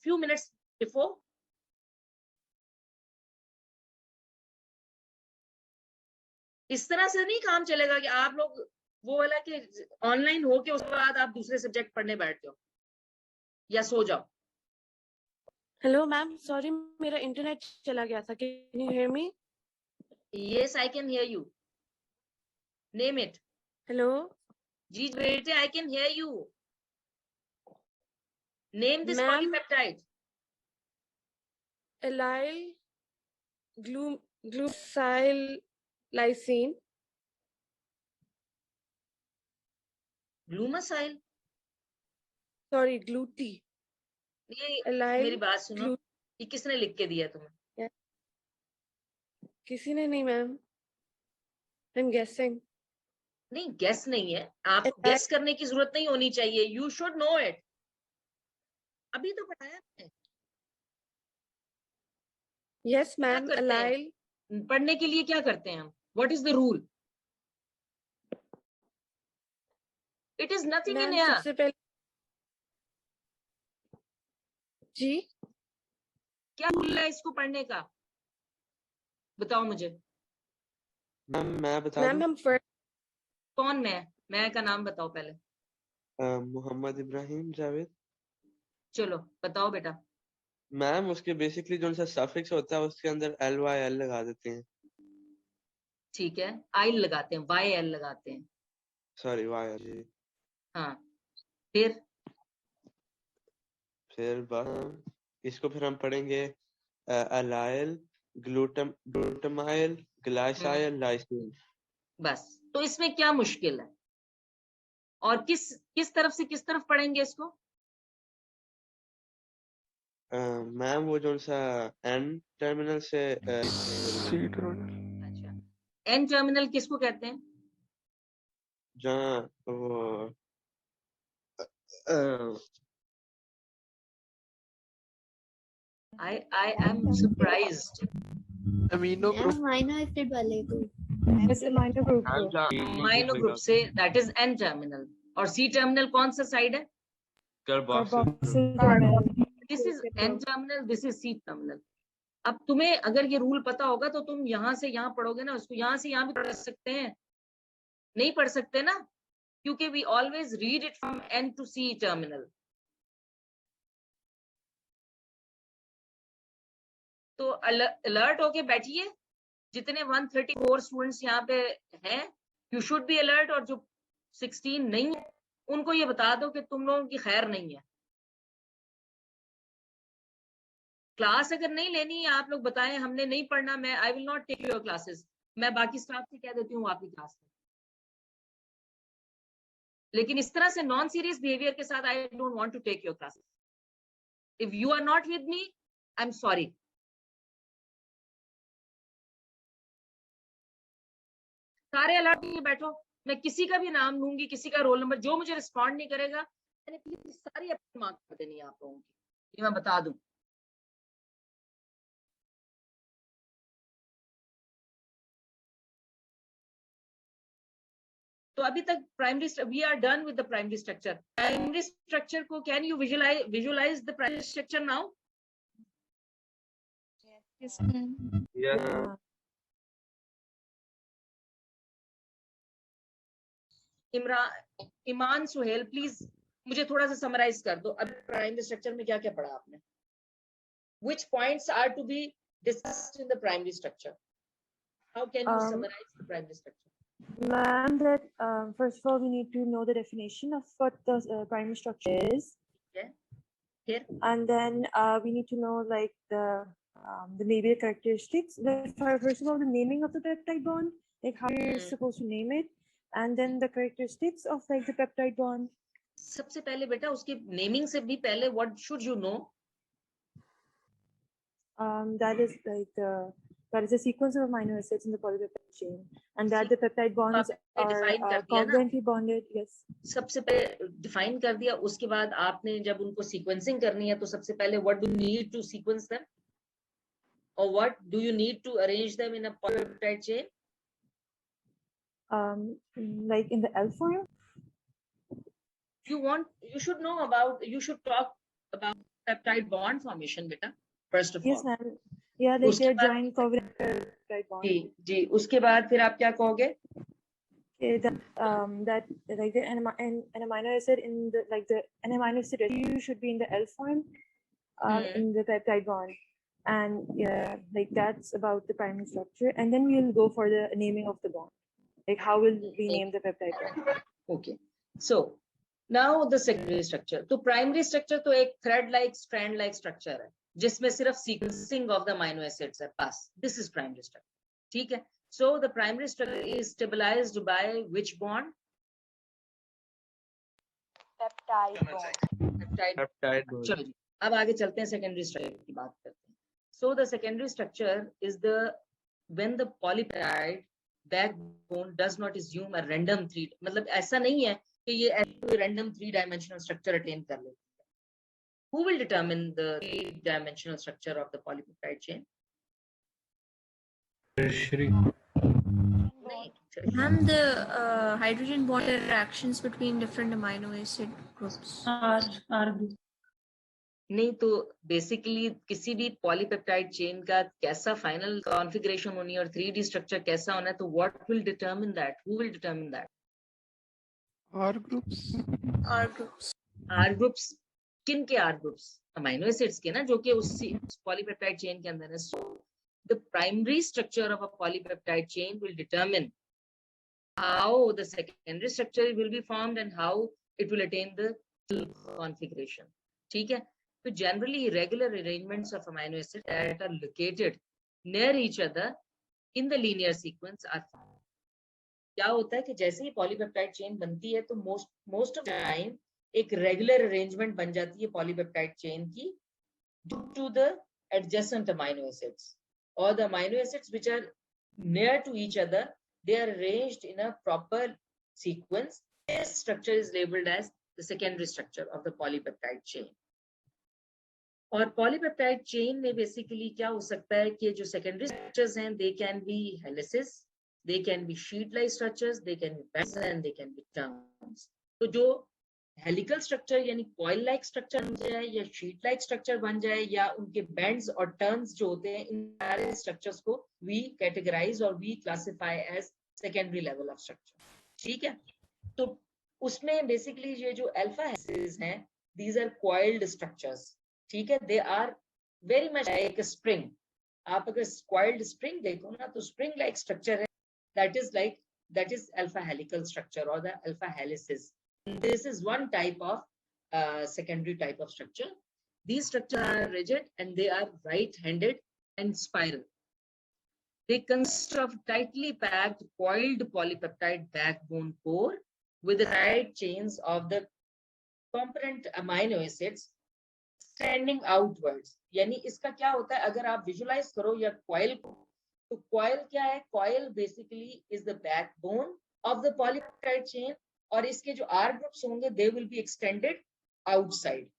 few minutes before. इस तरह से नहीं काम चलेगा कि आप लोग वो वाला कि ऑनलाइन होके उसके बाद आप दूसरे सब्जेक्ट पढ़ने बैठते हो या सो जाओ. हेलो मैम, सॉरी मेरा इंटरनेट चला गया था. Can you hear me? Yes, I can hear you. Name it. Hello. जी बेटे, I can hear you. Name this Ma'am. polypeptide. Allyl glucosyl lysine. Glumacyl. Sorry, gluti. ये Allyl मेरी बात सुनो, ये किसने लिख के दिया तुम्हें? किसी ने नहीं मैम. I'm guessing. नहीं, गेस नहीं है, आपको गेस करने की जरूरत नहीं होनी चाहिए. You should know it. अभी तो पढ़ाया मैंने. Yes क्या ma'am. करते हैं? Allyl. पढ़ने के लिए क्या करते हैं हम? What is the rule? It is nothing in ma'am here. सबसे पहले जी क्या रूल है इसको पढ़ने का? बताओ मुझे. मैम मैं बता मैम दूं? हम फर्स्ट कौन मैं का नाम बताओ पहले. मोहम्मद इब्राहिम जावेद. चलो बताओ बेटा. मैम उसके बेसिकली जो सा सफिक्स होता है उसके अंदर LYL लगा देते हैं. ठीक है, आई लगाते हैं, YL लगाते हैं. Sorry YL. हाँ, फिर बस इसको फिर हम पढ़ेंगे अलाइल ग्लूटामाइल ग्लाइसाइल लाइसिन. बस. तो इसमें क्या मुश्किल है? और किस तरफ से किस तरफ पढ़ेंगे इसको? मैम वो जो सा N टर्मिनल से C terminal. अच्छा, एन टर्मिनल किसको कहते हैं? जहाँ वो I am surprised. Amino group. minor acid वाले को It's a minor group. Amino group से that is N टर्मिनल. और C टर्मिनल कौन सा साइड है? Carboxyl terminal. This is N terminal, this is C terminal. अब तुम्हें अगर ये रूल पता होगा तो तुम यहाँ से यहाँ पढ़ोगे ना, उसको यहाँ से यहाँ भी पढ़ सकते हैं. नहीं पढ़ सकते ना, क्योंकि we always read it from N to C terminal. तो अलर्ट होके बैठिए. जितने 134 स्टूडेंट्स यहाँ पे हैं, you should be alert. और जो 16 नहीं है उनको ये बता दो कि तुम लोगों की खैर नहीं है. क्लास अगर नहीं लेनी है, आप लोग बताएं हमने नहीं पढ़ना, मैं I will not take your classes. मैं बाकी स्टाफ से कह देती हूँ आपकी क्लास में. लेकिन इस तरह से नॉन सीरियस बिहेवियर के साथ I don't want to take your classes. If you are not with me, I am sorry. सारे अलर्ट लिए बैठो. मैं किसी का भी नाम लूंगी, किसी का रोल नंबर, जो मुझे रिस्पॉन्ड नहीं करेगा मैंने प्लीज सारी अपनी मार्क कर देनी है आप लोगों की, ये मैं बता दूं. तो अभी तक primary, we are done with the primary structure. Primary structure को can you visualize the primary structure now? Iman Suhail please मुझे थोड़ा सा समराइज कर दो. अब प्राइमरी स्ट्रक्चर में क्या क्या पढ़ा आपने? Which points are to be discussed in the primary structure? How can you summarize the primary structure? Ma'am, that first of all, we need to know the definition of what the primary structure is. Yeah. Here. And then we need to know like the maybe the characteristics. First of all, the naming of the peptide bond, like how you're supposed to name it, and then the characteristics of like the peptide bond. सबसे पहले बेटा उसके naming से भी पहले what should you know? That is like that is a sequence of amino acids in the polypeptide chain, and that the peptide bonds are covalently bonded. Yes. सबसे पहले define कर दिया. उसके बाद आपने जब उनको सीक्वेंसिंग करनी है तो सबसे पहले what do you need to sequence them, or what do you need to arrange them in a polypeptide chain? Like in the L form. You should know about, you should talk about peptide bond formation beta first of all. Yes ma'am. Yeah, like they're joined covalent peptide bond. जी. उसके बाद फिर आप क्या कहोगे? That like the an amino acid in the like the an amino acid residue should be in the L form in the peptide bond, and yeah, like that's about the primary structure. And then we'll go for the naming of the bond, like how will we name the peptide bond? Okay, so now the secondary structure, तो primary structure तो एक thread like strand like structure है जिसमें सिर्फ sequencing of the amino acids है, बस this is primary structure, ठीक है। So the primary structure is stabilised by which bond? Peptide. चलो जी, अब आगे चलते हैं, सेकेंडरी स्ट्रक्चर की बात करते हैं। So the secondary structure is the when the polypeptide backbone does not assume a random three, मतलब ऐसा नहीं है कि ये रैंडम 3 डायमेंशनल स्ट्रक्चर अटेन कर लेती है। Who will determine the 3-dimensional structure of the polypeptide chain? Shri. Ma'am, the hydrogen bond interactions between different amino acid groups. नहीं, तो बेसिकली किसी भी पॉलीपेप्टाइड चेन का कैसा फाइनल कॉन्फ़िगरेशन होनी है और 3D स्ट्रक्चर कैसा होना है, तो what will determine that? Who will determine that? R groups. R groups, किन के R groups? अमीनो एसिड्स के ना, जो कि उसी पॉलीपेप्टाइड चेन के अंदर है। So the primary structure of a polypeptide chain will determine how the secondary structure will be formed and how it will attain the configuration, ठीक है। तो generally irregular arrangements of amino acids that are located near each other in the linear sequence are found. क्या होता है कि जैसे ही polypeptide chain बनती है तो most of the time एक regular arrangement बन जाती है पॉलीपेप्टाइड चेन की due to the adjacent amino acids, or the amino acids which are near to each other, they are arranged in a proper sequence. This structure is labeled as the secondary structure of the polypeptide chain. और polypeptide chain में basically क्या हो सकता है कि जो secondary structures हैं, they can be helices, they can be sheet like structures, they can be bands and they can be turns. तो जो हेलिकल स्ट्रक्चर यानी कॉइल लाइक स्ट्रक्चर बन जाए या शीट लाइक स्ट्रक्चर बन जाए या उनके बैंड्स और टर्न्स जो होते हैं, इन सारे स्ट्रक्चर्स को वी कैटेगराइज और we classify as secondary level of structure, ठीक है। तो उसमें बेसिकली ये जो अल्फा हेलिसेस हैं, दीज आर कॉइल्ड स्ट्रक्चर्स, ठीक है। They are very much like a spring. आप अगर कॉइल्ड स्प्रिंग देखो ना, तो स्प्रिंग लाइक स्ट्रक्चर है, that is alpha helical structure or the alpha helices. This is one type of secondary type of structure. These structures are rigid and they are right-handed and spiral. They consist of tightly packed coiled polypeptide backbone core with the tight chains of the component amino acids standing outwards. यानी इसका क्या होता है, अगर आप visualise करो या coil को, तो कॉइल क्या है? Coil basically is the backbone of the polypeptide chain, और इसके जो आर ग्रुप्स होंगे they will be extended outside,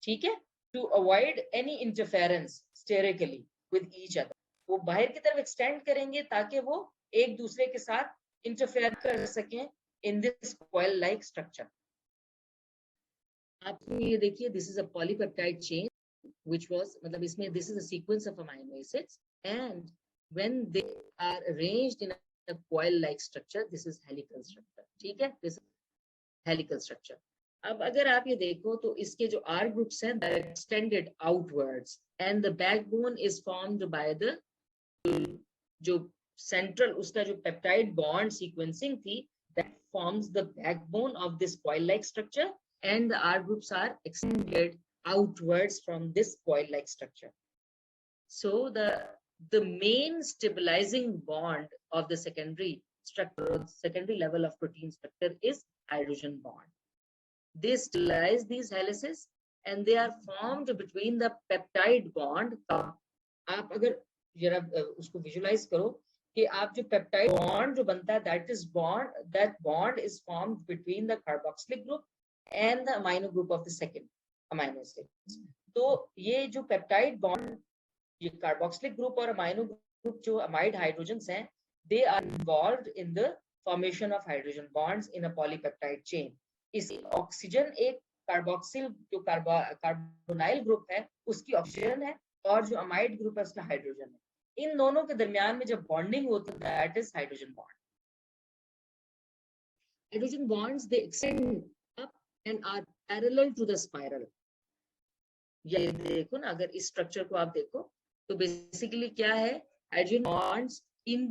ठीक है, to avoid any interference sterically with each other. वो बाहर की तरफ एक्सटेंड करेंगे ताकि वो एक दूसरे के साथ इंटरफेयर कर सकें in this coil like structure. आप ये देखिए, this is a polypeptide chain which was, मतलब इसमें this is a sequence of amino acids and when they are arranged in a coil like structure, this is helical structure, ठीक है, this is helical structure। अब अगर आप ये देखो तो इसके जो R groups हैं, they are extended outwards and the backbone is formed by the जो central उसका जो peptide bond sequencing थी, that forms the backbone of this coil like structure and the R groups are extended outwards from this coil like structure. So the main stabilizing bond of the secondary structure, secondary level of protein structure, is hydrogen bond. They stabilize these helices and they are formed between the peptide bond. आप अगर जरा उसको visualize करो कि आप जो peptide bond जो बनता है, that bond is formed between the carboxylic group and the amino group of the second amino acid. तो ये जो पेप्टाइड बॉन्ड, ये कार्बोक्सिलिक ग्रुप और अमाइनो ग्रुप जो अमाइड हाइड्रोजन्स हैं, they are involved in the formation of hydrogen bonds in a polypeptide chain. इस oxygen एक carboxyl जो कार्बोनाइल ग्रुप है उसकी ऑक्सीजन है और जो अमाइड ग्रुप है उसका हाइड्रोजन है। इन दोनों के दरमियान में जब बॉन्डिंग होती है, that is hydrogen bond. Hydrogen bonds they extend up and are parallel to the spiral. ये देखो ना, अगर इस स्ट्रक्चर को आप देखो तो बेसिकली क्या है, हाइड्रोजन बॉन्ड्स इन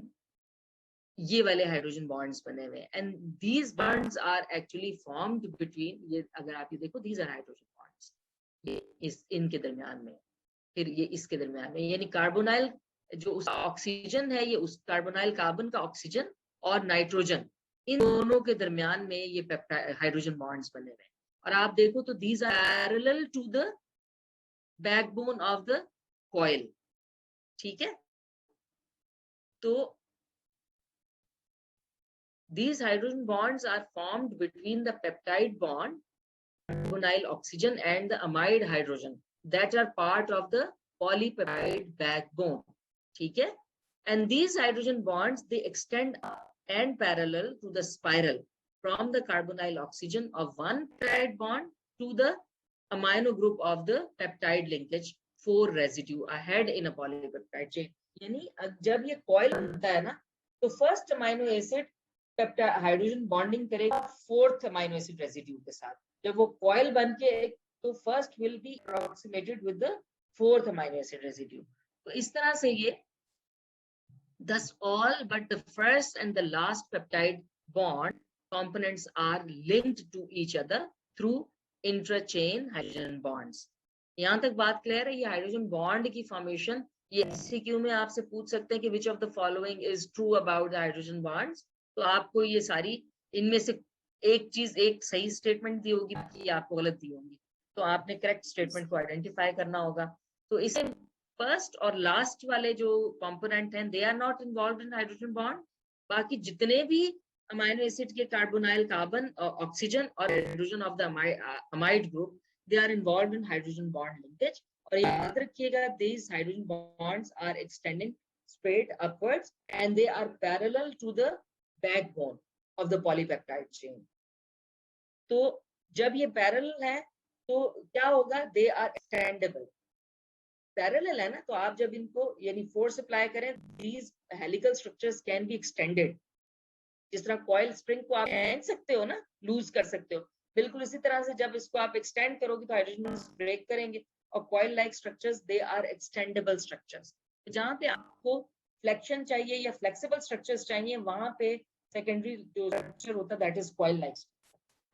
ये वाले हाइड्रोजन बॉन्ड्स बने हुए हैं, and these bonds are actually formed between, ये अगर आप ये देखो, दीज आर हाइड्रोजन बॉन्ड्स, ये इस इनके दरमियान में, फिर ये इसके दरमियान में, यानी कार्बोनाइल जो उस ऑक्सीजन है, ये उस कार्बोनाइल कार्बन का ऑक्सीजन और नाइट्रोजन, इन दोनों के दरमियान में ये हाइड्रोजन बॉन्ड्स बने हुए हैं। और आप देखो तो these are parallel to the backbone of the coil, ठीक है। तो these hydrogen bonds are formed between the peptide bond, carbonyl oxygen, and the amide hydrogen that are part of the polypeptide backbone, ठीक है। And these hydrogen bonds, they extend and parallel to the spiral from the carbonyl oxygen of one peptide bond to the amino group of the peptide linkage 4 residue ahead in a polypeptide chain। यानी जब ये coil बनता है ना, तो first amino acid hydrogen bonding करेगा fourth amino acid residue के साथ। जब वो कॉइल बन के, तो first will be approximated with the fourth amino acid residue. तो इस तरह से ये thus all but the first and the last peptide bond components are linked to each other through intra-chain hydrogen bonds। यहाँ तक बात क्लियर है। ये हाइड्रोजन बॉन्ड की फॉर्मेशन, ये एमसीक्यू में आपसे पूछ सकते हैं कि which of the following is true about the hydrogen bonds। तो आपको ये सारी इनमें से एक चीज, एक सही स्टेटमेंट दी होगी, बाकी आपको गलत दी होंगी, तो आपने करेक्ट स्टेटमेंट को आइडेंटिफाई करना होगा। तो इसे फर्स्ट और लास्ट वाले जो कंपोनेंट हैं, they are not involved in hydrogen bond. बाकी जितने भी अमाइनो एसिड के कार्बोनाइल कार्बन, ऑक्सीजन और hydrogen of the amide group, they are involved in hydrogen bond linkage. और याद रखिएगा, these hydrogen bonds are extending straight upwards and they are parallel to the backbone of the polypeptide chain। तो जब ये parallel है तो क्या होगा, दे आर एक्सटेंडेबल। पैरेलल है ना, तो आप जब इनको यानी फोर्स अप्लाई करें, these helical structures can be extended। जिस तरह कॉइल स्प्रिंग को आप खींच सकते हो ना, लूज कर सकते हो, बिल्कुल इसी तरह से जब इसको आप एक्सटेंड करोगे तो हाइड्रोजन ब्रेक करेंगे। और coil like structures, they are extendable structures. जहां पे आपको फ्लेक्शन चाहिए या फ्लेक्सिबल स्ट्रक्चर्स चाहिए, वहां पे सेकेंडरी जो स्ट्रक्चर होता है दैट इज कॉइल लाइक।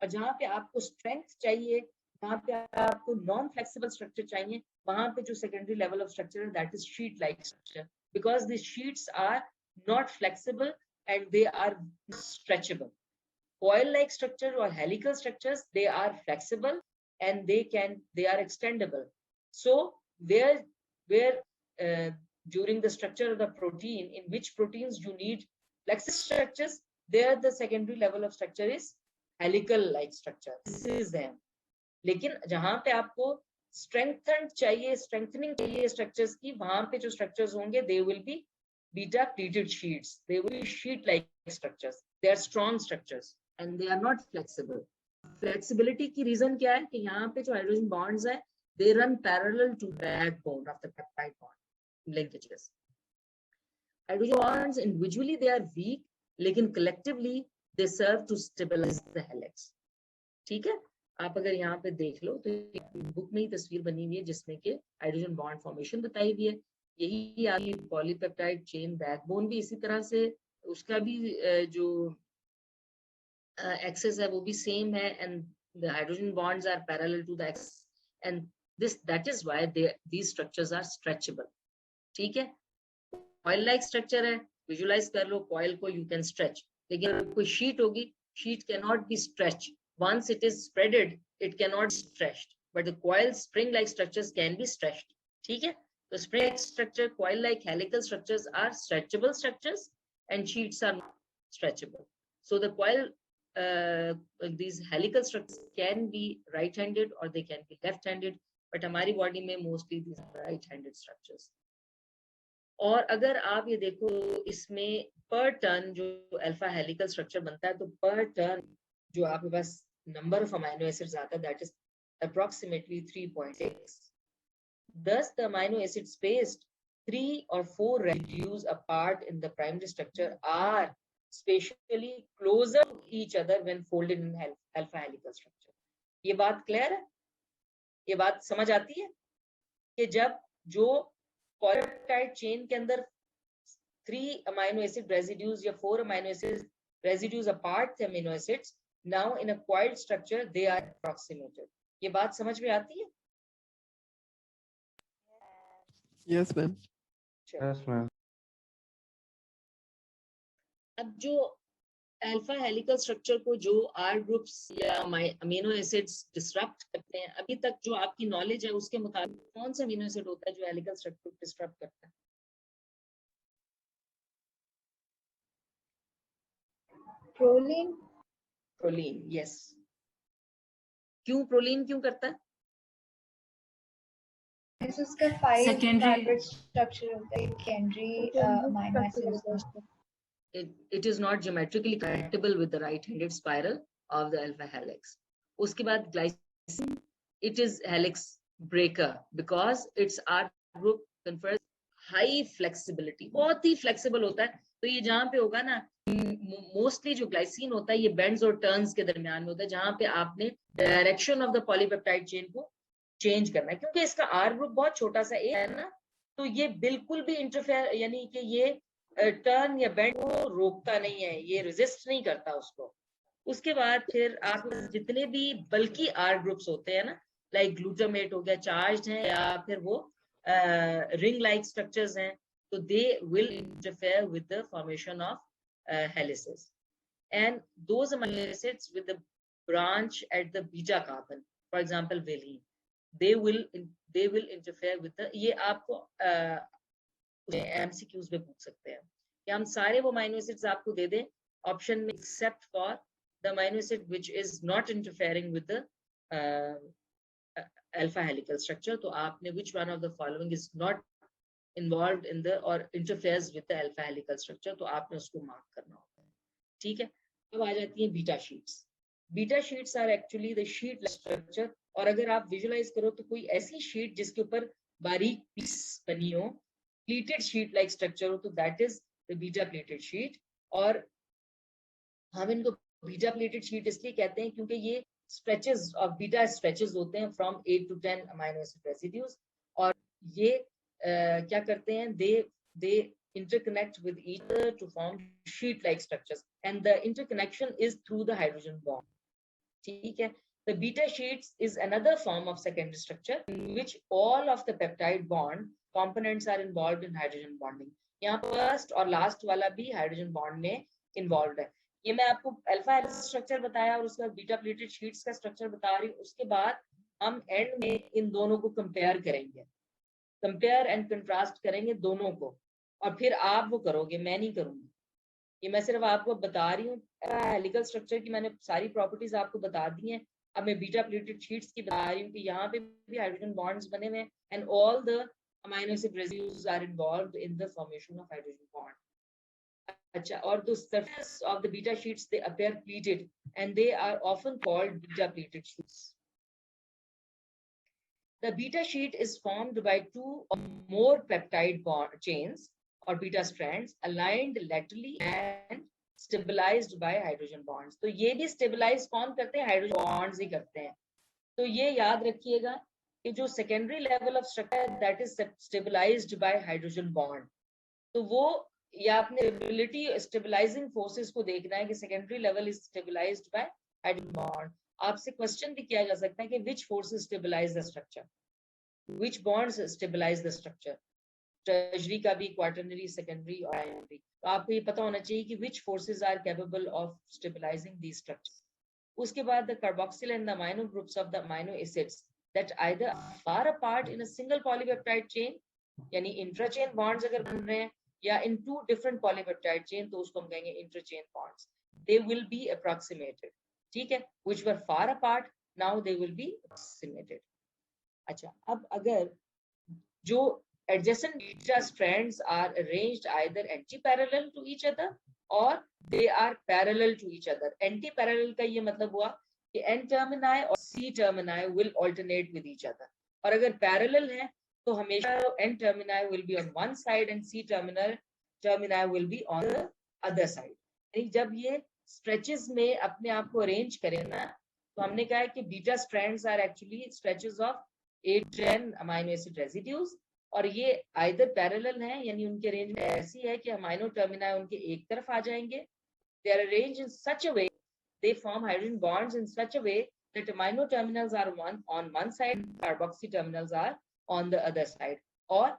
और जहां पे आपको स्ट्रेंथ चाहिए, वहां पे आपको नॉन फ्लेक्सिबल स्ट्रक्चर चाहिए, वहां पे जो सेकेंडरी लेवल ऑफ स्ट्रक्चर है that is sheet like structure, because the sheets are not flexible and they are stretchable। Coil like structure or helical structures, they are flexible and they are extendable। So where during the structure of the protein, in which proteins you need flexible structures, there the secondary level of structure is helical like structure। This is them। लेकिन जहां पे आपको strengthening चाहिए structures की, वहां पे जो structures होंगे, they will be beta pleated sheets। They will be sheet like structures। They are strong structures and they are not flexible। Flexibility की reason क्या है कि यहाँ पे जो hydrogen bonds है, they run parallel to backbone of the peptide bond linkages। Hydrogen bonds individually they are weak, लेकिन collectively they serve to stabilize the helix। ठीक है, आप अगर यहाँ पे देख लो तो बुक में ही तस्वीर बनी हुई है जिसमें कि हाइड्रोजन बॉन्ड फॉर्मेशन बताई हुई है। यही आपकी पॉलीपेप्टाइड चेन बैकबोन भी इसी तरह से, उसका भी जो एक्सेस है वो भी सेम है, and the hydrogen bonds are parallel to the axis, and that is why these structures are stretchable. ठीक है, कॉइल लाइक स्ट्रक्चर है, विजुलाइज कर लो कॉइल को, यू कैन स्ट्रेच। लेकिन कोई शीट होगी, sheet can not be stretch, once it is spreaded it can not stretched, but the coil spring like structures can be stretched. ठीक है, the spring structure, coil like helical structures are stretchable structures and sheets are not stretchable। So the coil, these helical structures can be right handed or they can be left handed, but हमारी body में mostly these are right handed structures। और अगर आप ये देखो, इसमें per turn जो alpha helical structure बनता है, तो per turn जो आपके पास number of amino acids आता है, that is approximately 3.6। Thus, the amino acid spaced 3 or 4 residues apart in the primary structure are spatially closer to each other when folded in alpha helical structure। ये बात clear है? ये बात समझ आती है कि जब जो पॉलीपेप्टाइड चेन के अंदर 3 amino acid residues या 4 amino acid residues apart थे amino acids, now in a coiled structure they are approximated. ये बात समझ में आती है? Yes, ma'am. Yes, ma'am. अब जो अल्फा हेलिकल स्ट्रक्चर को जो आर ग्रुप्स या अमीनो एसिड्स डिस्टरप्ट करते हैं, अभी तक जो आपकी नॉलेज है उसके मुताबिक कौन सा अमीनो एसिड होता है जो हेलिकल स्ट्रक्चर को डिस्टरप्ट करता है? Proline. Proline, yes. क्यों प्रोलीन क्यों करता है? This is the 5 Secondary. target structure of the secondary amino acids. It is not geometrically compatible with the right-handed spiral of the alpha helix. उसके बाद glycine, it is helix breaker because its R group confers high flexibility. बहुत ही flexible होता है. तो ये जहाँ पे होगा ना, मोस्टली जो ग्लाइसिन होता है ये बेंड्स और टर्न्स के दरमियान में होता है, जहाँ पे आपने direction of the polypeptide chain को चेंज करना है, क्योंकि इसका आर ग्रुप बहुत छोटा सा ए है ना, तो ये बिल्कुल भी इंटरफेयर यानी कि ये टर्न या बेंड को रोकता नहीं है, ये रेजिस्ट नहीं करता उसको। उसके बाद फिर आप जितने भी बल्कि आर ग्रुप्स होते हैं ना, लाइक ग्लूटामेट हो गया, चार्ज है, या फिर वो रिंग लाइक स्ट्रक्चर्स हैं, तो they will interfere with the formation of helices, and those amino acids with the branch at the beta carbon, for example valine, they will interfere with the, ये आपको MCQs में पूछ सकते हैं कि हम सारे वो amino acids आपको दे दें ऑप्शन में, except for the amino acid which is not interfering with the alpha helical structure, तो आपने which one of the following is not involved in the or interferes with the alpha helical structure, तो आपने उसको mark करना होता है। ठीक है, अब आ जाती है beta sheets. Beta sheets are actually the sheet structure, और अगर आप विजुलाइज करो तो कोई ऐसी शीट जिसके ऊपर बारीक पीस बनी हो, प्लीटेड शीट लाइक स्ट्रक्चर हो, तो that is the beta pleated sheet. और हम इनको बीटा प्लेटेड शीट इसलिए कहते हैं क्योंकि ये स्ट्रेचेस ऑफ बीटा स्ट्रेचेस होते हैं from 8 to 10 amino acid residues, और ये क्या करते हैं, they interconnect with each other to form sheet like structures, and the interconnection is through the hydrogen bond. ठीक है, the beta sheets is another form of secondary structure in which all of the peptide bond components are involved in hydrogen bonding. यहाँ first और last वाला भी hydrogen bond में involve है। ये मैं आपको अल्फा हेलिकल स्ट्रक्चर बताया और उसके बाद बीटा प्लेटेड शीट्स का स्ट्रक्चर बता रही हूँ। उसके बाद हम एंड में इन दोनों को कंपेयर करेंगे, कंपेयर एंड कंट्रास्ट करेंगे दोनों को, और फिर आप वो करोगे, मैं नहीं करूंगी। ये मैं सिर्फ आपको बता रही हूँ हेलिकल स्ट्रक्चर की, मैंने सारी प्रॉपर्टीज आपको बता दी हैं। अब मैं बीटा प्लेटेड शीट्स की बता रही हूँ कि यहाँ पे भी हाइड्रोजन बॉन्ड्स बने हुए हैं, and all the amino acid residues are involved in the formation of hydrogen bond. अच्छा, और the surface of the beta sheets they appear pleated and they are often called beta pleated sheets. The beta sheet is formed by 2 or more peptide bond chains or beta strands aligned laterally and stabilized by hydrogen bonds. तो ये भी stabilize कौन करते हैं? Hydrogen bonds ही करते हैं। तो ये याद रखिएगा कि जो secondary level of structure that is stabilized by hydrogen bond, तो वो या अपने stability stabilizing forces को देखना है कि secondary level is stabilized by hydrogen bond। आपसे क्वेश्चन भी किया जा सकता है कि which forces stabilize the structure, which bonds stabilize the structure, tertiary का भी, quaternary, secondary और primary। तो आपको ये पता होना चाहिए कि which forces are capable of stabilizing these structures। उसके बाद the carboxyl and the amino groups of the amino acids that either are far apart in a single polypeptide chain, यानी intrachain bonds अगर बन रहे हैं, या in 2 different polypeptide chain, तो उसको हम कहेंगे interchain bonds, they will be approximated। ठीक है, which were far apart, now they will be approximated। अच्छा, अब अगर जो adjacent beta strands are arranged either anti-parallel to each other or they are parallel to each other। Anti-parallel का ये मतलब हुआ कि N termini और C termini will alternate with each other, और अगर parallel है तो हमेशा N termini will be on one side and C termini will be on the other side। यानी जब ये stretches में अपने आप को arrange करें ना, तो हमने कहा है कि beta strands are actually stretches of 8-10 amino acid residues, और ये आइदर पैरेलल हैं, यानी उनके अरेंजमेंट ऐसी है कि अमाइनो टर्मिना उनके एक तरफ आ जाएंगे, they are arranged in such a way, they form hydrogen bonds in such a way that amino terminals are on one side, carboxy terminals are on the other side. और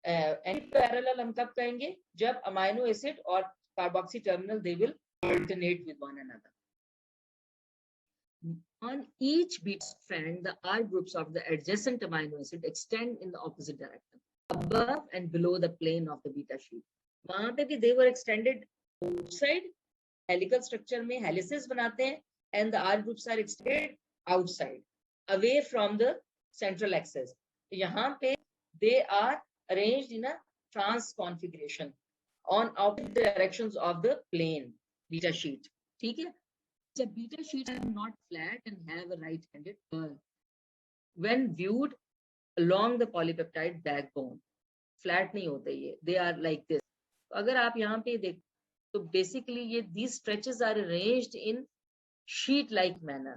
anti-parallel हम कब कहेंगे? जब amino acid और carboxy terminal they will alternate with one another. On each beta strand, the R groups of the adjacent amino acid extend in the opposite direction, above and below the plane of the beta sheet. वहां पे भी they were extended outside. Helical structure में helices बनाते हैं and the R groups are extended outside away from the central axis. यहाँ पे they are arranged in a trans configuration on opposite directions of the plane beta sheet. ठीक है. जब beta sheet are not flat and have a right handed curve when viewed along the polypeptide backbone, flat नहीं होते ये, they are like this. अगर आप यहाँ पे देख तो बेसिकली ये these stretches are arranged in sheet like manner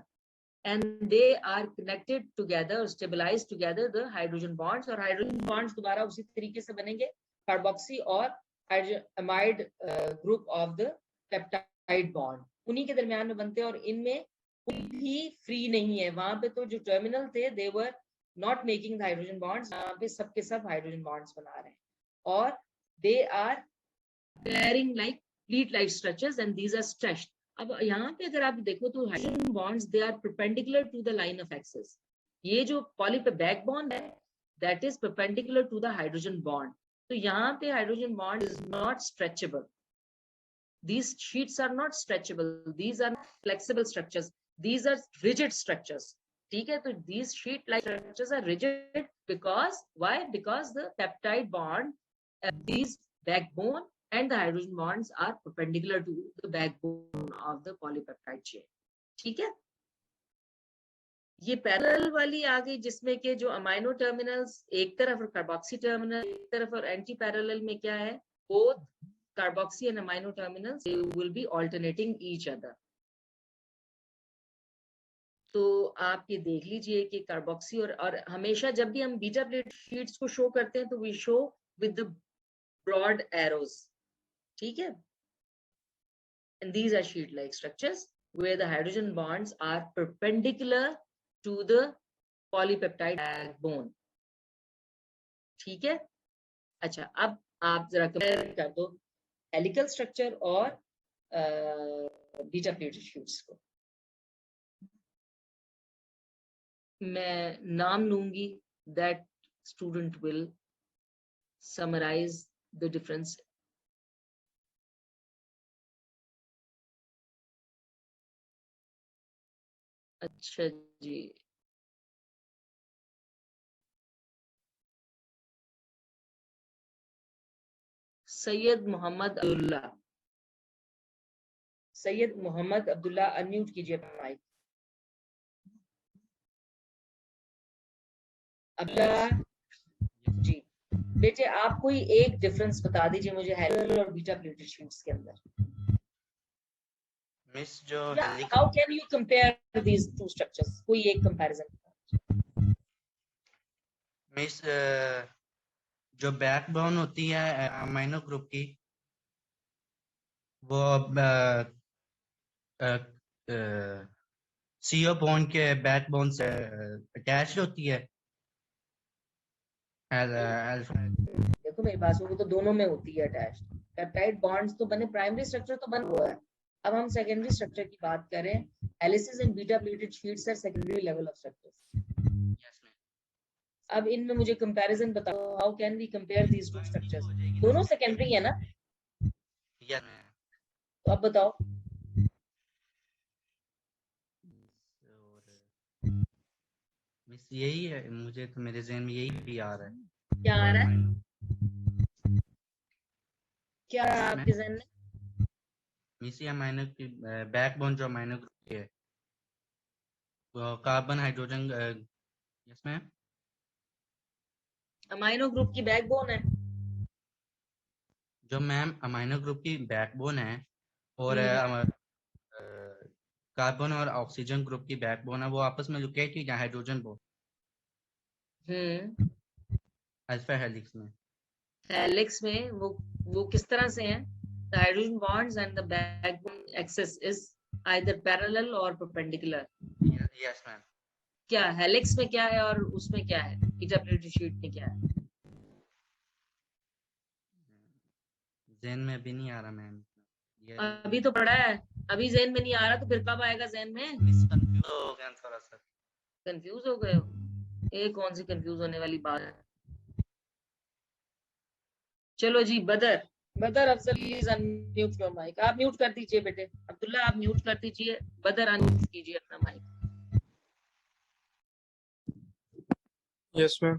and they are connected together or stabilized together the hydrogen bonds, और hydrogen bonds दोबारा उसी तरीके से बनेंगे कार्बोक्सी और amide group of the peptide bond, उन्हीं के दरमियान में बनते हैं और इनमें कोई भी फ्री नहीं है. वहां पे तो जो टर्मिनल थे they were not making the hydrogen bonds, यहाँ पे सबके सब hydrogen bonds बना रहे हैं और they are pairing like pleat like structures and these are stretched. अब यहाँ पे अगर आप देखो तो hydrogen bonds they are perpendicular to the line of axis. ये जो polyp backbone है that is perpendicular to the hydrogen bond. तो यहाँ पे hydrogen bond is not stretchable. These sheets are not stretchable. These are flexible structures. These are rigid structures. ठीक है. तो these sheet like structures are rigid because why? Because the peptide bond, these backbone and the hydrogen bonds are perpendicular to the backbone of the polypeptide chain. ठीक है. ये parallel वाली आ गई जिसमें के जो अमाइनो टर्मिनल्स एक तरफ और कार्बोक्सी टर्मिनल एक तरफ, और एंटी पैरेलल में क्या है? Both carboxy and amino terminals they will be alternating each other. तो आप ये देख लीजिए कि कार्बोक्सी और हमेशा जब भी हम बीटा प्लेट शीट्स को शो करते हैं तो we show with the broad arrows. ठीक है. And these are sheet-like structures where the hydrogen bonds are perpendicular to the polypeptide backbone. ठीक है. अच्छा, अब आप जरा कंपेयर कर दो हेलिकल स्ट्रक्चर और बीटा प्लेट शीट्स को. मैं नाम लूंगी, that student will summarize the difference. अच्छा जी. सैयद मोहम्मद अब्दुल्ला. सैयद मोहम्मद अब्दुल्ला अनम्यूट कीजिए माइक. अब्दुल्ला जी बेटे आप कोई एक डिफरेंस बता दीजिए मुझे हेलिकल और बीटा प्लेटेड शीट्स के अंदर. मिस जो how can you compare these two structures? कोई एक कंपैरिजन. मिस जो बैकबोन होती है अमाइनो ग्रुप की वो सीओ बॉन्ड के बैकबोन से अटैच होती है. देखो मेरे पास वो तो दोनों में होती है अटैच. पेप्टाइड बॉन्ड्स तो बने, प्राइमरी स्ट्रक्चर तो बन हुआ है. अब हम सेकेंडरी स्ट्रक्चर की बात करें. Helices and beta pleated sheets are secondary level of structures. अब इनमें मुझे कंपैरिजन बताओ. How can we compare these two structures? दोनों सेकेंडरी है ना? तो अब बताओ. मिस यही है, मुझे तो मेरे ज़हन में यही भी आ रहा है. क्या आ रहा है? क्या आपके ज़हन में? मिस ये अमाइनो की बैकबोन जो अमाइनो ग्रुप की है वो कार्बन हाइड्रोजन इसमें अमाइनो ग्रुप की बैकबोन है. जो मैम अमाइनो ग्रुप की बैकबोन है और कार्बन और ऑक्सीजन ग्रुप की बैकबोन है, वो आपस में लोकेटेड है हाइड्रोजन बॉन्ड. अल्फा हेलिक्स में। हेलिक्स में वो किस तरह से हैं? The hydrogen bonds and the backbone axis is either parallel or perpendicular. Yes ma'am. क्या हेलिक्स में क्या है और उसमें क्या है? बीटा शीट में क्या है? ज़हन में अभी नहीं आ रहा मैम। अभी तो पढ़ा है, अभी ज़हन में नहीं आ रहा तो फिर कब आएगा ज़हन में? कंफ्यूज हो गया थोड़ा सा। कंफ्यूज हो गए हो? ये कौन सी कंफ्यूज होने वाली बात है? चलो जी, Badar Afzal please unmute your mic. आप म्यूट कर दीजिए बेटे। अब्दुल्ला आप म्यूट कर दीजिए। बदर अनम्यूट कीजिए अपना माइक। Yes, ma'am.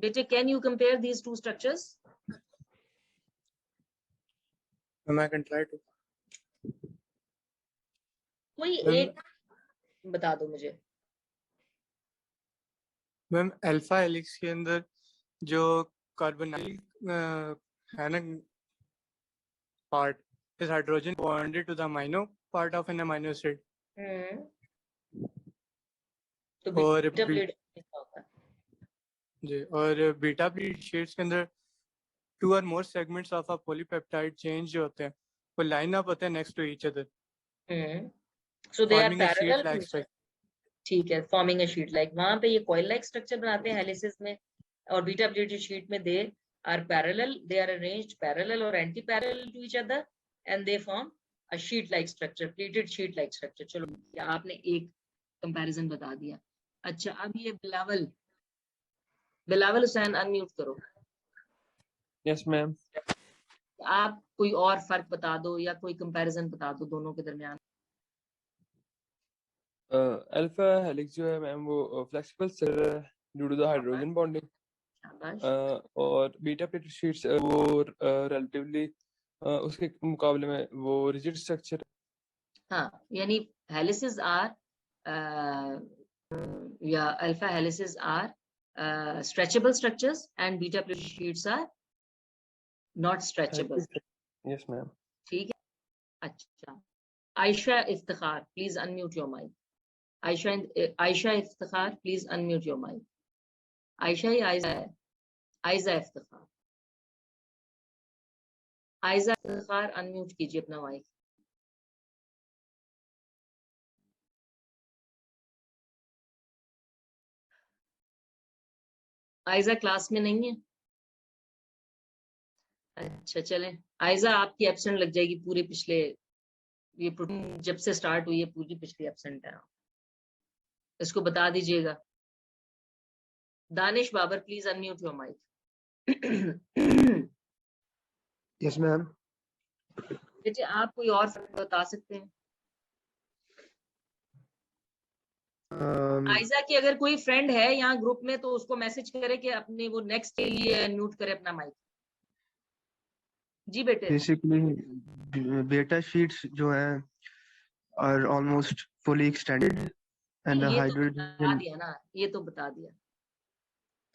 बेटे can you compare these two structures? Ma'am, I can try to. कोई मैम एक बता दो मुझे। मैम अल्फा हेलिक्स के अंदर जो कार्बोनाइल है ना part is hydrogen bonded to the amino part of an amino acid. तो और बीटा प्लेट होगा। जी, और बीटा प्लेट शीट्स के अंदर 2 or more segments of a polypeptide chain जो होते हैं वो लाइन अप होते हैं next to each other, so they are forming a sheet parallel. like structure. ठीक है, फॉर्मिंग अ शीट लाइक। वहां पे ये कॉइल लाइक स्ट्रक्चर बनाते हैं हेलिसिस में, और बीटा प्लेटेड शीट में they are parallel, they are arranged parallel और anti parallel to each other and they form a sheet like structure, pleated sheet like structure. चलो आपने एक कंपैरिजन बता दिया। अच्छा, अब ये बिलावल हुसैन अनम्यूट करो। Yes, ma'am. आप कोई और फर्क बता दो या कोई कंपैरिजन बता दो दोनों के दरमियान। Alpha helix जो है मैम वो flexible structure है due to the hydrogen bonding. शाबाश। और बीटा प्लेटेड शीट्स वो relatively उसके मुकाबले में वो rigid structure. हाँ, यानी हेलिसिस आर या alpha helices are stretchable structures and beta plate sheets are not stretchable. Yes, ma'am. ठीक है। अच्छा, Ayesha Iftikhar please unmute your mic. Ayesha Iftikhar please unmute your mic. Ayesha ही आयजा है? आयजा इफ्तिखार, आयजा इफ्तिखार अनम्यूट कीजिए अपना माइक। आयजा क्लास में नहीं है? अच्छा चलें, आयजा आपकी एब्सेंट लग जाएगी पूरे पिछले, ये जब से स्टार्ट हुई है पूरी पिछली एब्सेंट है। इसको बता दीजिएगा। Danish Babar please unmute your mic. Yes ma'am. बेटे आप कोई और बता सकते हैं? आयजा की अगर कोई फ्रेंड है यहाँ ग्रुप में तो उसको मैसेज करे कि अपने वो नेक्स्ट के लिए म्यूट करे अपना माइक। जी बेटे। बेसिकली बेटा शीट्स जो हैं are almost fully extended and the ये तो बता हाइड्रोजन दिया ना, ये तो बता दिया।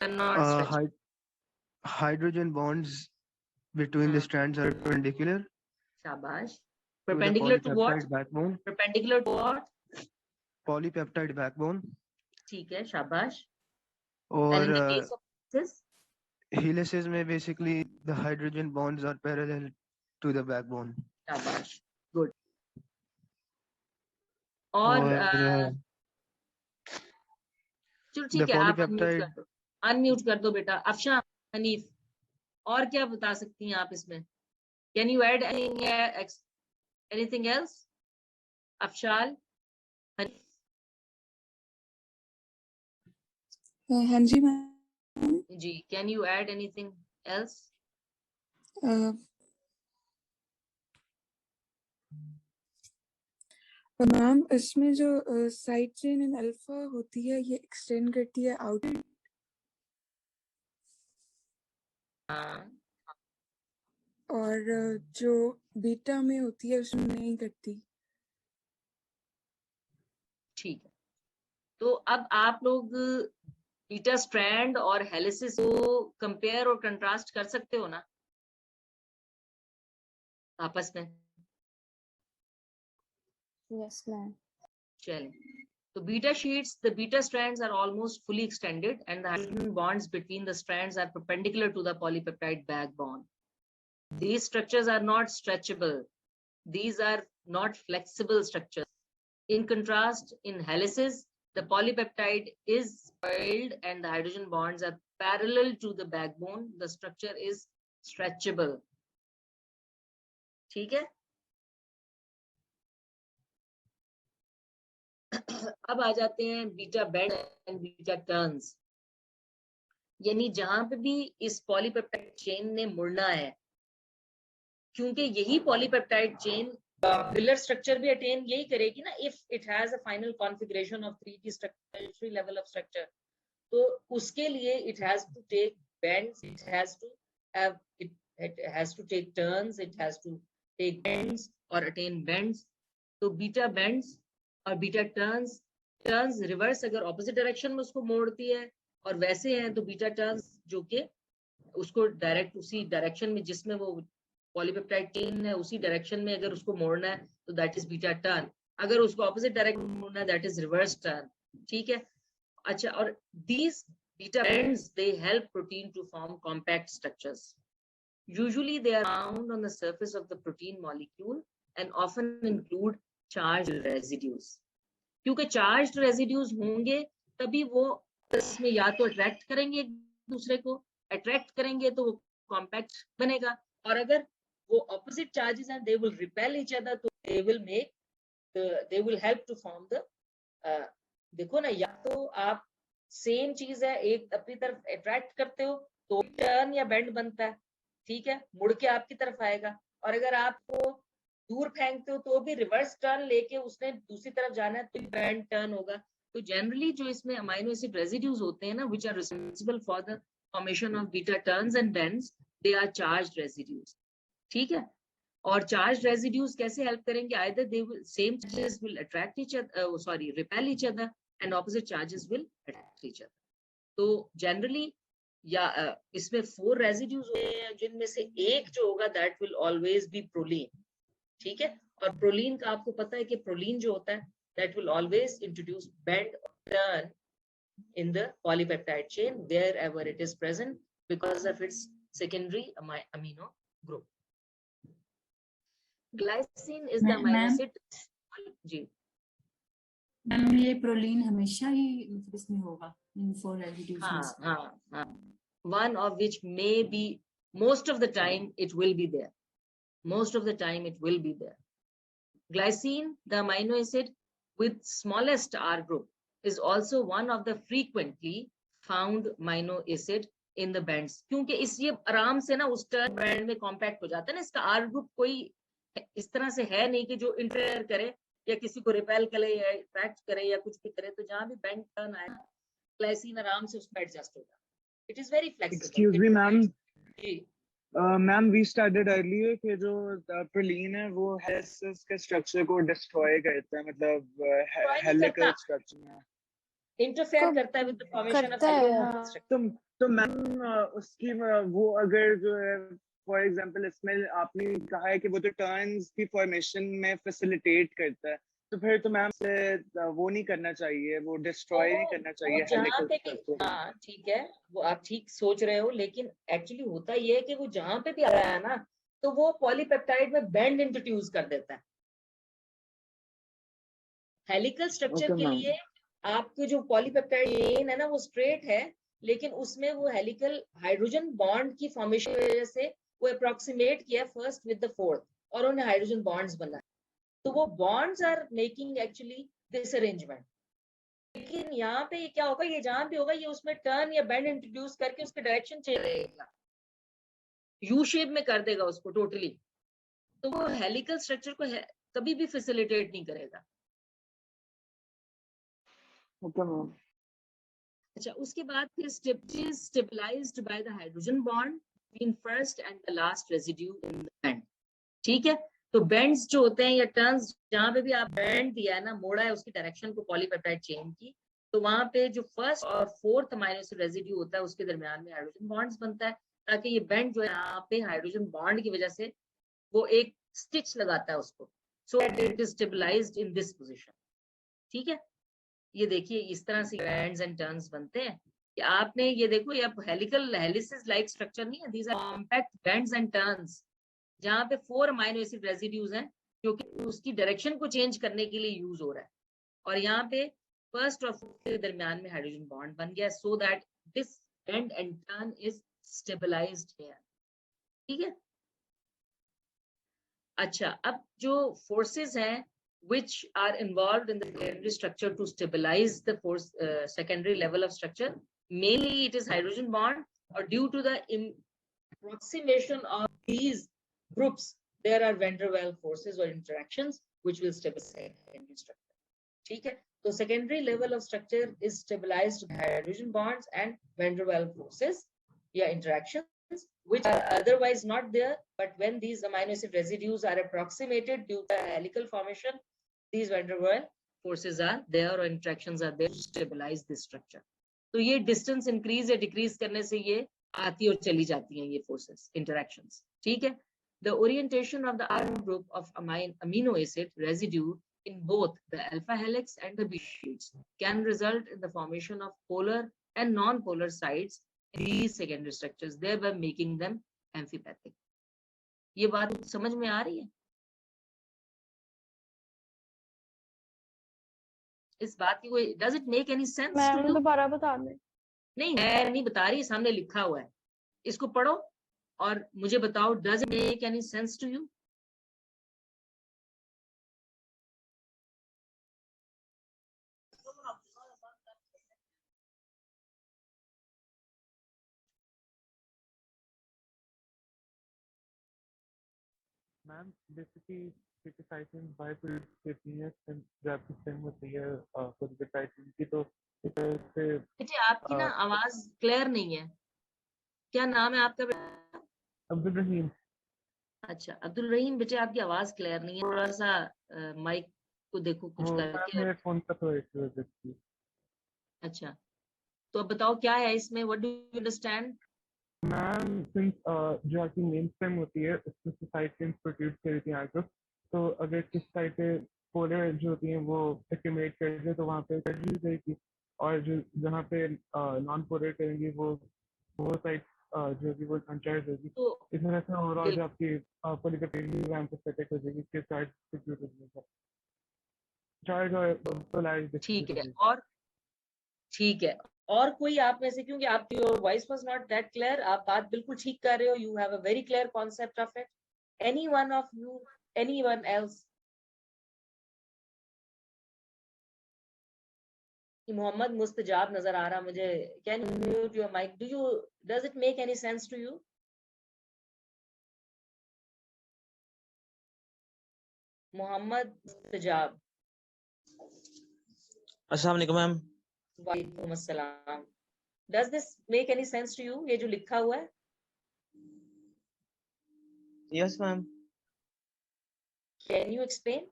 Cannot stretch. hydrogen bonds between the strands are perpendicular शाबाश। to the Perpendicular to what? polypeptide backbone. Perpendicular to what? Polypeptide backbone. ठीक है, शाबाश। And और in the case of this? helices में basically the hydrogen bonds are parallel to the backbone. शाबाश, good. और चलो ठीक है, आप अनम्यूट कर दो, अनम्यूट कर दो बेटा। अफशा हनीफ, और क्या बता सकती हैं आप इसमें? Can you add anything else? Afshal Hanif. हाँ जी मैम। जी, can you add anything else? Ma'am इसमें जो साइड चेन इन अल्फा होती है ये एक्सटेंड करती है आउट, और जो बीटा में होती है उसमें नहीं करती। ठीक है, तो अब आप लोग बीटा स्ट्रैंड और हेलिसिस को कंपेयर और कंट्रास्ट कर सकते हो ना आपस में? Yes ma'am. चलें, So beta sheets, the beta strands are almost fully extended and the hydrogen bonds between the strands are perpendicular to the polypeptide backbone. These structures are not stretchable. These are not flexible structures. In contrast, in helices, the polypeptide is coiled and the hydrogen bonds are parallel to the backbone. The structure is stretchable. ठीक है? अब आ जाते हैं beta bend and beta turns, यानी जहां पे भी इस पॉलीपेप्टाइड चेन ने मुड़ना है, क्योंकि यही पॉलीपेप्टाइड चेन पिलर स्ट्रक्चर भी अटेन यही करेगी ना, if it has a final configuration of 3D structure, 3 level of structure, तो उसके लिए it has to take bends, it has to have it has to take turns, it has to take bends or attain bends. तो beta bends और beta turns reverse अगर opposite direction में उसको मोड़ती है, और वैसे हैं तो बीटा टर्न्स जो कि उसको डायरेक्ट उसी डायरेक्शन में जिसमें वो पॉलीपेप्टाइड चेन है उसी डायरेक्शन में अगर उसको मोड़ना है तो दैट इज बीटा टर्न, अगर उसको ऑपोजिट डायरेक्शन में मोड़ना है दैट इज रिवर्स टर्न। ठीक है, अच्छा, और these beta bends they help protein to form compact structures. Usually they are found on the surface of the protein molecule and often include charged residues. क्योंकि charged residues होंगे तभी वो इसमें या तो अट्रैक्ट करेंगे एक दूसरे को, अट्रैक्ट करेंगे तो वो कॉम्पैक्ट बनेगा, और अगर वो ऑपोजिट चार्जेस हैं they will repel each other, तो they will help to form the देखो ना, या तो आप सेम चीज है एक अपनी तरफ अट्रैक्ट करते हो तो टर्न या बेंड बनता है, ठीक है, मुड़ के आपकी तरफ आएगा, और अगर आपको दूर फेंकते हो तो भी रिवर्स टर्न लेके उसने दूसरी तरफ जाना है तो बेंड टर्न होगा। तो जनरली जो इसमें अमाइनो एसिड रेजिड्यूज होते हैं ना, which are responsible for the formation of beta turns and bends, they are charged residues. ठीक है, और चार्ज्ड रेजिड्यूज कैसे हेल्प करेंगे? Either they will same charges will attract each other, repel each other, and opposite charges will attract each other. तो generally या इसमें 4 residues होते हैं जिनमें से एक जो होगा that will always be proline. ठीक है, और प्रोलीन का आपको पता है कि प्रोलीन जो होता है that will always introduce bend turn in the polypeptide chain wherever it is present because of its secondary amino group. Glycine is the amino acid। जी मैम, ये प्रोलीन हमेशा ही मतलब इसमें होगा इन 4 रेजिड्यूज में से? हाँ, one of which may be, most of the time it will be there, most of the time it will be there. Glycine, the amino acid with smallest R group, is also one of the frequently found amino acid in the bands, क्योंकि इस ये आराम से ना उस turn band में compact हो जाता है ना, इसका R ग्रुप कोई इस तरह से है नहीं कि जो इंटरफेयर करे या किसी को रिपेल करे या अट्रैक्ट करे या कुछ भी करे, तो जहां भी बेंड टर्न आए ग्लाइसिन आराम से उसमें एडजस्ट होगा। It is very flexible. Excuse me ma'am, जी मैम वी स्टडीड अर्लियर कि जो प्रोलीन है वो हेलिसेस के स्ट्रक्चर को डिस्ट्रॉय करता है, मतलब हेलिकल स्ट्रक्चर में इंटरफेयर करता है with the formation of helical structure. तो मैम उसकी वो अगर जो है फॉर एग्जांपल इसमें आपने कहा है कि वो तो टर्न्स की फॉर्मेशन में फैसिलिटेट करता है, तो फिर तो मैम से वो नहीं करना चाहिए, वो डिस्ट्रॉय नहीं करना चाहिए जहाँ पे। हाँ ठीक है, वो आप ठीक सोच रहे हो, लेकिन एक्चुअली होता ये है कि वो जहाँ पे भी आ रहा है ना तो वो पॉलीपेप्टाइड में बेंड इंट्रोड्यूस कर देता है। हेलिकल स्ट्रक्चर के लिए आपके जो पॉलीपेप्टाइड चेन है ना वो स्ट्रेट है, लेकिन उसमें वो हेलिकल हाइड्रोजन बॉन्ड की फॉर्मेशन की वजह से वो अप्रोक्सीमेट किया फर्स्ट विद द फोर्थ और उन्हें हाइड्रोजन बॉन्ड्स बना, तो वो bonds are making actually this arrangement. लेकिन यहाँ पे क्या होगा, ये जहां भी होगा ये उसमें टर्न या बेंड इंट्रोड्यूस करके उसके डायरेक्शन चेंज करेगा, यू शेप में कर देगा उसको टोटली, तो वो हेलिकल स्ट्रक्चर को कभी भी फैसिलिटेट नहीं करेगा। अच्छा, उसके बाद फिर stabilised by the hydrogen bond between first and the last residue in the band। ठीक है, तो बेंड्स जो होते हैं या टर्न्स जहां पे भी आप बेंड दिया है ना, मोड़ा है उसकी डायरेक्शन को पॉलीपेप्टाइड चेन की, तो वहां पे जो फर्स्ट और फोर्थ अमाइनो एसिड रेजिड्यू होता है उसके दरमियान में हाइड्रोजन बॉन्ड्स बनता है, ताकि ये बेंड जो है यहाँ पे हाइड्रोजन बॉन्ड की वजह से वो एक स्टिच लगाता है उसको, so it is stabilised in this position. ठीक है, ये देखिए इस तरह से बैंड्स एंड टर्न्स बनते हैं कि आपने ये देखो, ये हेलिकल हेलिसिस लाइक स्ट्रक्चर नहीं है, these are compact bands and turns, जहाँ पे 4 अमाइनो एसिड रेसिड्यूज हैं जो कि उसकी डायरेक्शन को चेंज करने के लिए यूज हो रहा है, और यहाँ पे फर्स्ट और फोर्थ के दरमियान में हाइड्रोजन बॉन्ड बन गया, so that this bend and turn is stabilised here. ठीक है, अच्छा, अब जो फोर्सेस हैं which are involved in the secondary structure to stabilize the force secondary level of structure, mainly it is hydrogen bond, or due to the approximation of these groups there are van der Waals forces or interactions which will stabilize secondary structure. ठीक है, तो secondary level of structure is stabilized by hydrogen bonds and van der Waals forces या interactions which are otherwise not there, but when these amino acid residues are approximated due to helical formation, these van der Waals forces are there or interactions are there to stabilize this structure. तो ये distance increase या decrease करने से ये आती और चली जाती हैं ये forces, interactions. ठीक है, the orientation of the R group of amino acid residue in both the alpha helix and the beta sheets can result in the formation of polar and non-polar sides in these secondary structures, thereby making them amphipathic. ये बात समझ में आ रही है? इस बात की कोई does it make any sense to ma'am you? दोबारा बता दें। नहीं, मैं नहीं बता रही, सामने लिखा हुआ है, इसको पढ़ो और मुझे बताओ does it make any sense to you? Ma'am basically सिटिसाइटिन बायोप्रोडक्ट देती है जब सिस्टम होती है कोलिगेटाइटिन की, तो इस तरह से बेटे आपकी ना आवाज क्लियर नहीं है, क्या नाम है आपका बेटा? अब्दुल रहीम। अच्छा, अब्दुल रहीम बेटे आपकी आवाज क्लियर नहीं है, थोड़ा सा माइक को देखो कुछ करके। मेरे फोन का तो इशू है। अच्छा, तो अब बताओ क्या है इसमें, what do you understand? Ma'am since जो आपकी मेन स्टेम होती है उसमें सोसाइटी प्रोड्यूस करती है आगे, तो अगर किस साइड पे पोलर जो होती हैं वो एक्यूमुलेट करेंगे तो वहाँ पे कंटिन्यू जाएगी, और जो जहाँ पे नॉन पोलर करेंगी वो साइड जो होगी वो अनचार्ज होगी, तो इस तरह से ओवरऑल जो आपकी पोलिकपेनिक एम्फोसेटिक हो जाएगी, इसके साइड डिस्ट्रीब्यूट हो जाएगा चार्ज और पोलैरिटी। ठीक है, और ठीक है, और कोई आप में से, क्योंकि आपकी voice was not that clear, आप बात बिल्कुल ठीक कर रहे हो, you have a very clear concept of it, any one of you, anyone else? Mohammad Mustajab नजर आ रहा मुझे, can you mute your mic? Does it make any sense to you? Mohammad Mustajab. अस्सलाम वालेकुम मैम। वालेकुम अस्सलाम। Does this make any sense to you, ये जो लिखा हुआ है? Yes ma'am. Can you explain?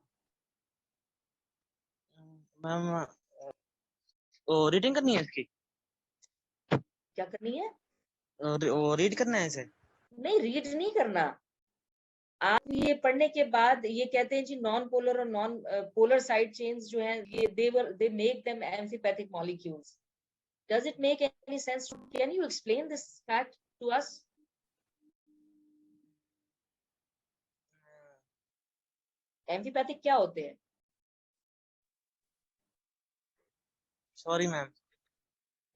Ma'am वो रीडिंग करनी है इसकी? क्या करनी है? वो रीड करना है इसे? नहीं, रीड नहीं करना, आप ये पढ़ने के बाद ये कहते हैं जी नॉन पोलर और नॉन पोलर साइड चेन्स जो हैं ये they make them amphipathic molecules. Does it make any sense? Can you explain this fact to us? Amphipathic क्या होते हैं? Sorry ma'am.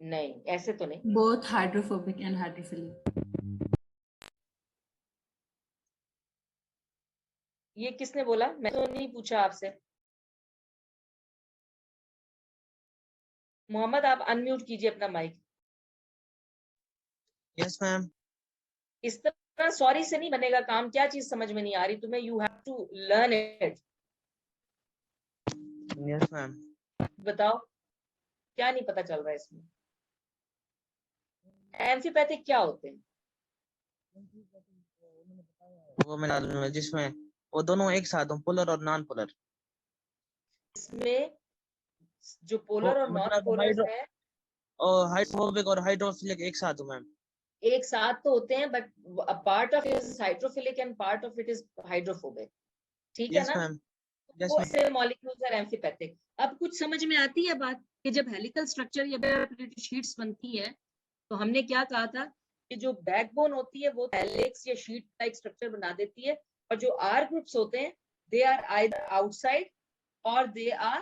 नहीं, ऐसे तो नहीं। Both hydrophobic and hydrophilic. ये किसने बोला? मैं तो नहीं पूछा आपसे। मोहम्मद आप अनम्यूट कीजिए अपना माइक। Yes ma'am. इस तरह सॉरी से नहीं बनेगा काम, क्या चीज समझ में नहीं आ रही तुम्हें? You have to learn it. Yes ma'am. बताओ क्या नहीं पता चल रहा है इसमें? एम्फीपैथिक क्या होते हैं? वो मैंने जिसमें वो दोनों एक साथ हो, पोलर और नॉन पोलर। इसमें जो पोलर और नॉन पोलर है और हाइड्रोफोबिक और हाइड्रोफिलिक एक साथ हो मैम? एक साथ तो होते हैं, but part of it is hydrophilic and part of it is hydrophobic. ठीक है ना? Yes, वो ma'am. ऐसे मॉलिक्यूल्स आर एम्फीपैथिक। अब कुछ समझ में आती है बात कि जब हेलिकल स्ट्रक्चर या शीट्स बनती है तो हमने क्या कहा था कि जो बैकबोन होती है वो हेलिक्स या शीट टाइप स्ट्रक्चर बना देती है, और जो आर ग्रुप्स होते हैं दे आर आइदर आउटसाइड और they are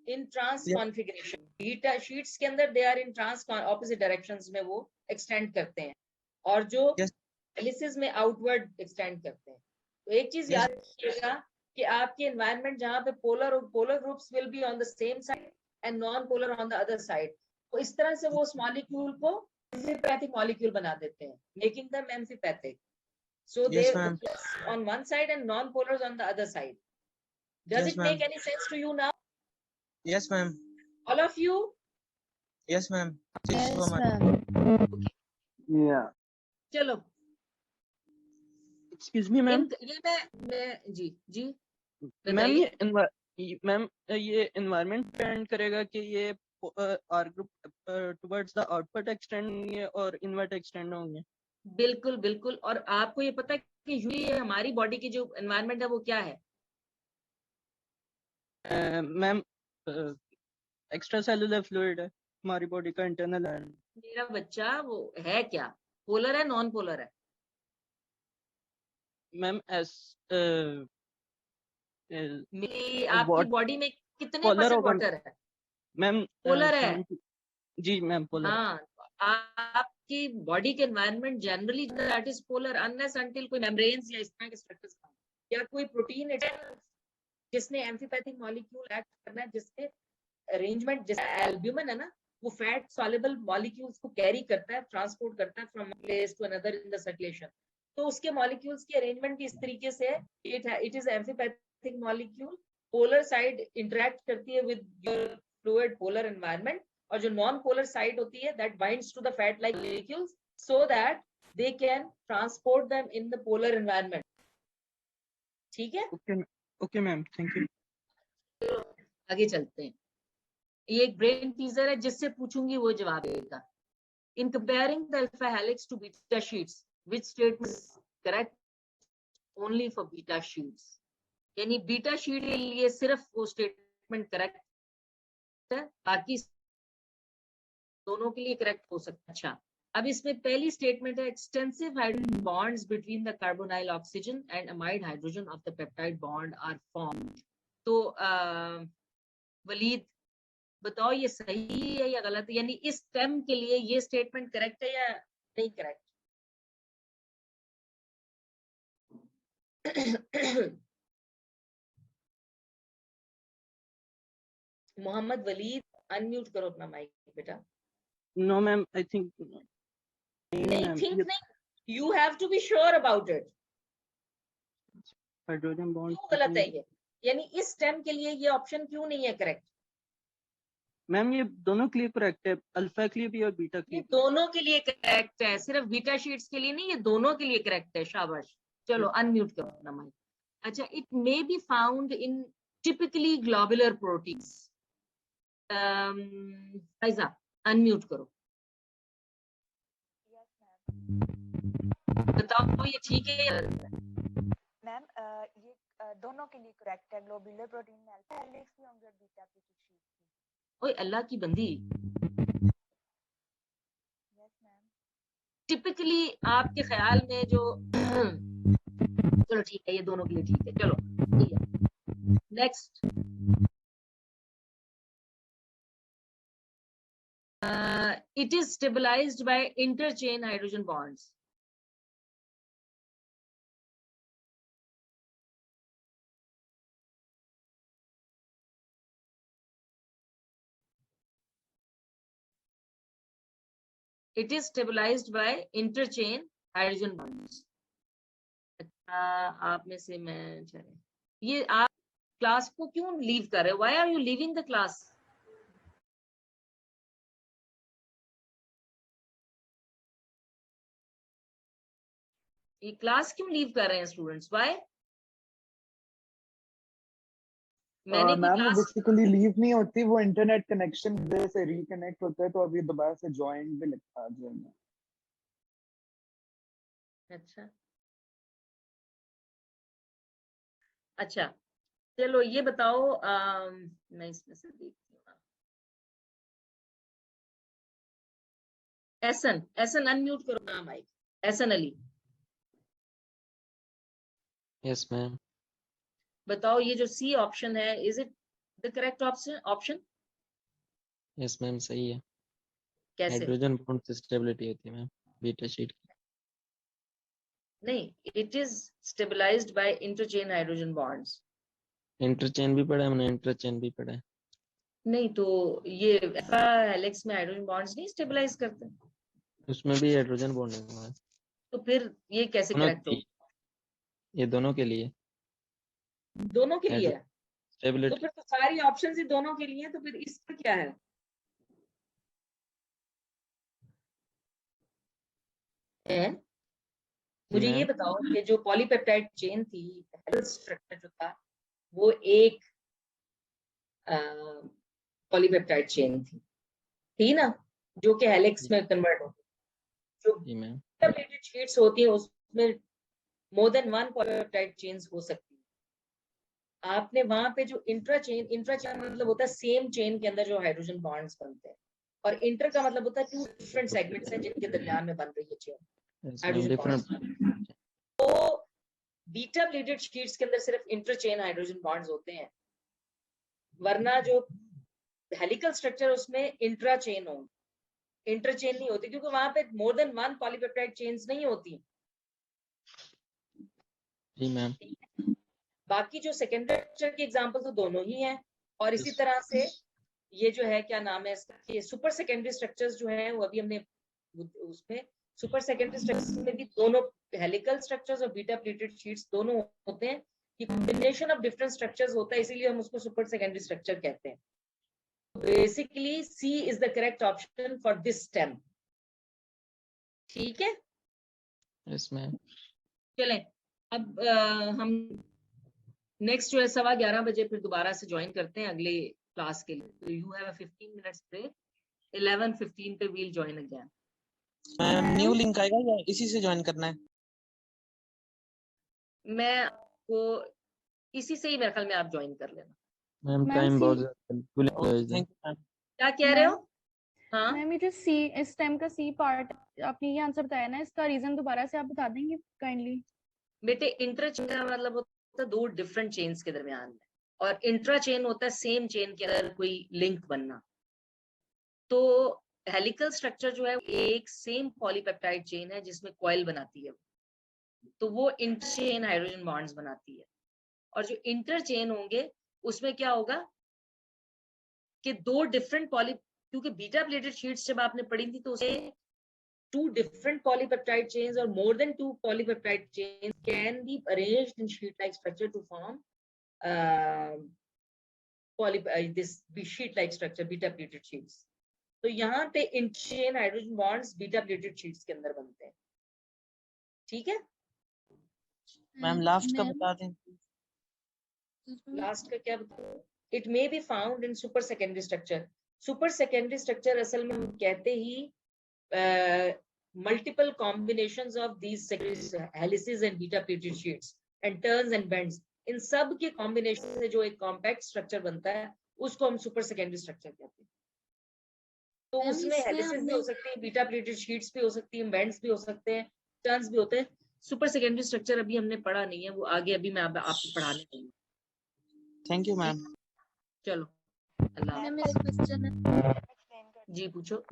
in trans configuration. Beta sheets के अंदर they are in trans opposite directions में वो एक्सटेंड करते हैं, और जो हेलिसेस में आउटवर्ड एक्सटेंड करते हैं। तो एक चीज याद रखिएगा कि आपके एनवायरनमेंट जहाँ पे polar groups will be on the same side and non polar on the other side, तो इस तरह से वो उस मॉलिक्यूल को एम्फीपैथिक मॉलिक्यूल बना देते हैं, making them amphipathic. So they Yes, ma'am. on one side and non-polars on the other side. Does Yes, it ma'am. make any sense to you now? Yes, ma'am. All of you? Yes, ma'am. Thank you so Yes, much. ma'am. Yeah. चलो excuse me ma'am. ये मैं जी ma'am बताइए। ये ma'am ये environment depend करेगा कि ये R group towards the outward extend और इनवर्ट एक्सटेंड होंगे। बिल्कुल बिल्कुल। और आपको ये पता है कि यूजुअली हमारी बॉडी की जो एनवायरनमेंट है वो क्या है? मैम एक्स्ट्रा सेलुलर फ्लूइड है हमारी बॉडी का, इंटरनल है। मेरा बच्चा वो है क्या, पोलर है नॉन पोलर है? मैम आपकी बॉडी में कितने पोलर परसेंट होगा वाटर है? मैम। पोलर है। जी मैम पोलर। हाँ, आपकी बॉडी के environment generally that is polar unless until कोई मेम्ब्रेन्स या इस तरह के स्ट्रक्चर्स या कोई प्रोटीन जिसने एम्फीपैथिक मॉलिक्यूल एक्ट करना है, जिससे अरेंजमेंट जैसे एल्ब्यूमिन है ना, वो फैट सॉल्युबल मॉलिक्यूल्स को कैरी करता है, ट्रांसपोर्ट करता है from place to another in the circulation. तो उसके मॉलिक्यूल्स की अरेंजमेंट इस तरीके से है, it is amphipathic molecule, polar side interact करती है with your fluid polar environment, और जो नॉन पोलर साइड होती है that binds to the fat like molecules so that they can transport them in the polar environment. ठीक है? Okay ma'am, thank you. आगे चलते हैं। ये एक ब्रेन टीजर है, जिससे पूछूंगी वो जवाब देगा। In comparing the alpha helix to beta sheets which statement is correct only for beta sheets? यानी बीटा शीट के लिए सिर्फ वो स्टेटमेंट करेक्ट है, बाकी दोनों के लिए करेक्ट हो सकता है। अच्छा, अब इसमें पहली स्टेटमेंट है extensive hydrogen bonds between the carbonyl oxygen and amide hydrogen of the peptide bond are formed. तो वलीद बताओ ये सही है या गलत है? यानी इस स्टेम के लिए ये स्टेटमेंट करेक्ट है या नहीं करेक्ट? मोहम्मद वलीद अनम्यूट करो अपना माइक बेटा। नो मैम, आई थिंक नहीं, थिंक नहीं, you have to be sure about it. Hydrogen bond क्यों गलत है ये? यानी इस स्टेम के लिए ये ऑप्शन क्यों नहीं है करेक्ट? मैम ये दोनों के लिए करेक्ट है, अल्फा के लिए भी और बीटा के लिए। दोनों के लिए करेक्ट है, सिर्फ बीटा शीट्स के लिए नहीं, ये दोनों के लिए करेक्ट है। शाबाश, चलो अनम्यूट करो अपना माइक। अच्छा, it may be found in typically globular proteins. Faiza unmute करो, बताओ ये ठीक है या गलत है? मैम ये दोनों के लिए करेक्ट है। ग्लोबुलर प्रोटीन में अल्फा हेलिक्स भी होंगे और बीटा की शीट। ओए अल्लाह की बंदी, टिपिकली आपके ख्याल में जो चलो ठीक है, ये दोनों के लिए ठीक है। चलो ठीक है, next. It is stabilized by interchain hydrogen bonds. It is stabilized by interchain hydrogen bonds. आप में से मैं चले, ये आप क्लास को क्यों लीव कर रहे हो? Why are you leaving the class? ये क्लास क्यों लीव कर रहे हैं स्टूडेंट्स? Why? मैंने मैम वो बेसिकली लीव नहीं होती, वो इंटरनेट कनेक्शन से रिकनेक्ट होता है, तो अभी दोबारा से ज्वाइन भी लिखा आ जाएगा। अच्छा अच्छा, चलो ये बताओ, मैं इसमें से देखती हूँ। एसन अनम्यूट करो ना mic, Ahsan Ali. Yes ma'am. बताओ ये जो सी ऑप्शन है, is it the correct option? Yes ma'am सही है। कैसे? हाइड्रोजन बॉन्ड से स्टेबिलिटी होती है मैम बीटा शीट की। नहीं, it is stabilised by interchain hydrogen bonds. Interchain भी पढ़ा है हमने, इंटरचेन भी पढ़ा है। नहीं तो ये अल्फा हेलिक्स में हाइड्रोजन बॉन्ड्स नहीं स्टेबलाइज करते, उसमें भी हाइड्रोजन बॉन्ड है। तो फिर ये कैसे दोनों करेक्ट हो? ये दोनों के लिए, दोनों के लिए है? तो स्टेबिलिटी। फिर तो सारी ऑप्शंस ही दोनों के लिए हैं, तो फिर इसका क्या है? मुझे ये बताओ कि जो पॉलीपेप्टाइड चेन थी, स्ट्रक्चर जो था वो एक पॉलीपेप्टाइड चेन थी ना, जो कि हेलिक्स में कन्वर्ट होती है। जो इंटरप्लेटेड शीट्स होती है उसमें more than one polypeptide chains हो सकती है। आपने वहां पे जो इंट्रा चेन मतलब होता है सेम चेन के अंदर जो हाइड्रोजन बॉन्ड्स बनते हैं, और इंटर का मतलब होता है टू डिफरेंट सेगमेंट्स हैं जिनके दरमियान में बन रही है चेन हाइड्रोजन बॉन्ड्स। तो बीटा प्लेटेड शीट्स के अंदर सिर्फ इंटरचेन हाइड्रोजन बॉन्ड्स होते हैं, वरना जो हेलिकल स्ट्रक्चर उसमें इंट्राचेन हो, इंटरचेन नहीं होती, क्योंकि वहां पे more than one polypeptide chains नहीं होती। जी मैम। बाकी जो सेकेंडरी स्ट्रक्चर की एग्जांपल तो दोनों ही हैं, और इसी तरह से ये जो है क्या नाम है इसका, ये सुपर सेकेंडरी स्ट्रक्चर्स जो हैं वो अभी हमने उसमें सुपर सेकेंडरी स्ट्रक्चर्स में भी दोनों हेलिकल स्ट्रक्चर्स और बीटा प्लेटेड शीट्स दोनों होते हैं। कि कॉम्बिनेशन ऑफ डिफरेंट स्ट्रक्चर्स होता है, इसीलिए हम उसको सुपर सेकेंडरी स्ट्रक्चर कहते हैं। Basically C is the correct option for this stem. ठीक है? Yes ma'am. चलें अब हम नेक्स्ट जो है 11:15 बजे फिर दोबारा से ज्वाइन करते हैं अगले क्लास के लिए। तो you have a 15 minutes break, 11:15 पे we'll join again. Ma'am new link आएगा या इसी से ज्वाइन करना है? मैं आपको इसी से ही मेरे ख्याल में आप ज्वाइन कर लेना। मैम टाइम बहुत क्या कह रहे हो? हाँ मैम ये जो सी इस टाइम का सी पार्ट आपने ये आंसर बताया ना, इसका रीजन दोबारा से आप बता देंगे काइंडली? बेटे इंटरचेन का मतलब होता है दो डिफरेंट चेन्स के दरमियान में, और इंट्रा चेन होता है सेम चेन के अंदर कोई लिंक बनना। तो हेलिकल स्ट्रक्चर जो है एक सेम पॉलीपेप्टाइड चेन है जिसमें कॉइल बनाती है, तो वो इंटरचेन हाइड्रोजन बॉन्ड्स बनाती है। और जो इंटरचेन होंगे उसमें क्या होगा कि दो डिफरेंट क्योंकि बीटा प्लेटेड शीट्स जब आपने पढ़ी थी तो उसे two different polypeptide chains or more than two polypeptide chains can be arranged in sheet-like structure to form this sheet-like structure, beta-plated sheets. तो यहाँ पे इंटरचेन हाइड्रोजन बॉन्ड्स बीटा-plated sheets के अंदर बनते हैं। ठीक है? मैम लास्ट का बता दें। लास्ट का क्या बताऊँ? It may be found in super secondary structure. Super secondary structure असल में हम कहते ही multiple combinations of these helices and beta plated sheets and turns and bends, इन सब के कॉम्बिनेशन से जो एक कॉम्पैक्ट स्ट्रक्चर बनता है उसको हम सुपर सेकेंडरी स्ट्रक्चर कहते हैं। तो उसमें हेलिसेस भी हो सकती है, बीटा प्लेटेड शीट्स भी हो सकती है, बेंड्स भी हो सकते हैं, टर्न्स भी होते हैं। सुपर सेकेंडरी स्ट्रक्चर अभी हमने पढ़ा नहीं है, वो आगे अभी मैं आपको पढ़ाने दूंगी। Thank you ma'am. चलो अल्लाह। मेरा क्वेश्चन है। जी पूछो।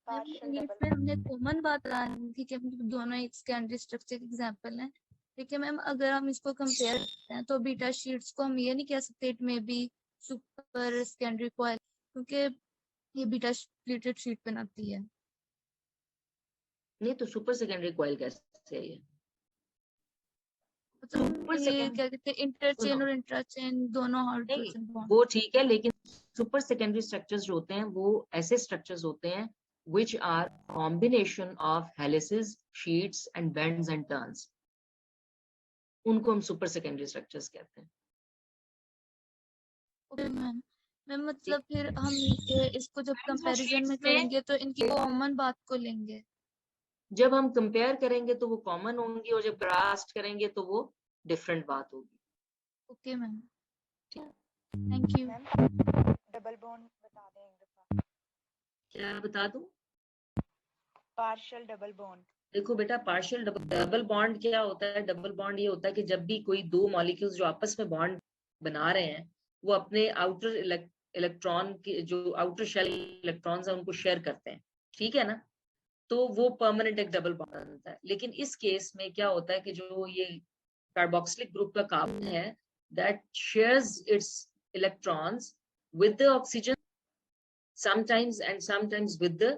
ये फिर हमने कॉमन बात लाई थी कि हम दोनों एक सेकेंडरी स्ट्रक्चर एग्जांपल हैं, लेकिन मैम अगर हम इसको कंपेयर करते हैं तो बीटा शीट्स को हम ये नहीं कह सकते इट में बी सुपर सेकेंडरी कॉइल, क्योंकि ये बीटा प्लेटेड शीट बनाती है। नहीं तो सुपर सेकेंडरी कॉइल कैसे है ये? ये क्या कहते हैं इंटरचेन और इंट्राचेन दोनों हाइड्रोजन बॉन्ड। वो ठीक है, लेकिन सुपर सेकेंडरी स्ट्रक्चर्स जो होते हैं वो ऐसे स्ट्रक्चर्स होते हैं which are combination of helices, sheets and bends and turns. उनको हम सुपर सेकेंडरी स्ट्रक्चर्स कहते हैं। ओके मैम मतलब फिर हम इसको जब कंपैरिजन में करेंगे तो इनकी कॉमन बात को लेंगे। जब हम कंपेयर करेंगे तो वो कॉमन होंगी, और जब कंट्रास्ट करेंगे तो वो डिफरेंट बात होगी। Okay ma'am, thank you. Ma'am double bond बता दें एक दफा। क्या बता दूं? Partial double bond. देखो बेटा, पार्शियल डबल बॉन्ड क्या होता है? डबल बॉन्ड ये होता है कि जब भी कोई दो मॉलिक्यूल्स जो आपस में बॉन्ड बना रहे हैं वो अपने आउटर इलेक्ट्रॉन के जो आउटर शेल इलेक्ट्रॉन्स है उनको शेयर करते हैं, ठीक है ना? तो वो परमानेंट एक डबल बॉन्ड बनता है। लेकिन इस केस में क्या होता है कि जो ये कार्बोक्सिलिक ग्रुप का कार्बन है that shares its electrons with the oxygen sometimes and sometimes with the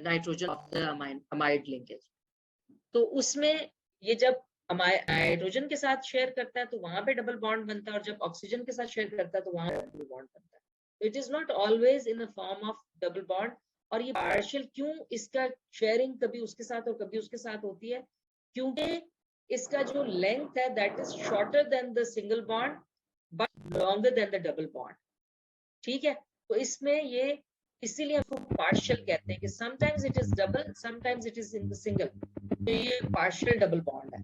nitrogen of the amide linkage. तो उसमें ये जब नाइट्रोजन के साथ शेयर करता है तो वहां पे डबल बॉन्ड बनता है, और जब ऑक्सीजन के साथ शेयर करता है तो वहां डबल बॉन्ड बनता है। It is not always in the form of double bond. और ये पार्शियल क्यों, इसका शेयरिंग कभी उसके साथ और कभी उसके साथ होती है, क्योंकि इसका जो लेंथ है that is shorter than the single bond but longer than the double bond, ठीक है? तो इसमें ये इसीलिए हमको पार्शियल कहते हैं कि sometimes it is double, sometimes it is in the single. तो ये पार्शियल डबल बॉन्ड है,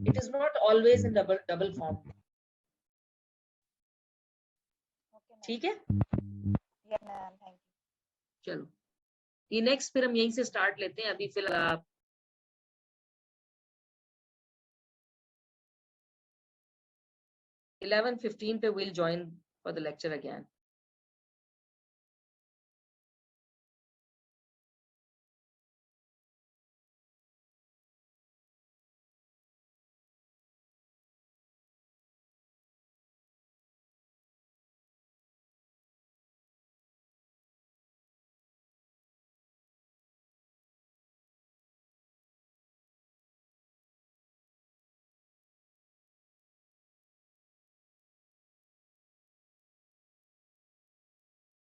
it is not always in double form, ठीक है? Yes ma'am, thank you. चलो ये नेक्स्ट फिर हम यहीं से स्टार्ट लेते हैं। अभी फिलहाल आप 11:15 पे we'll join for the lecture again.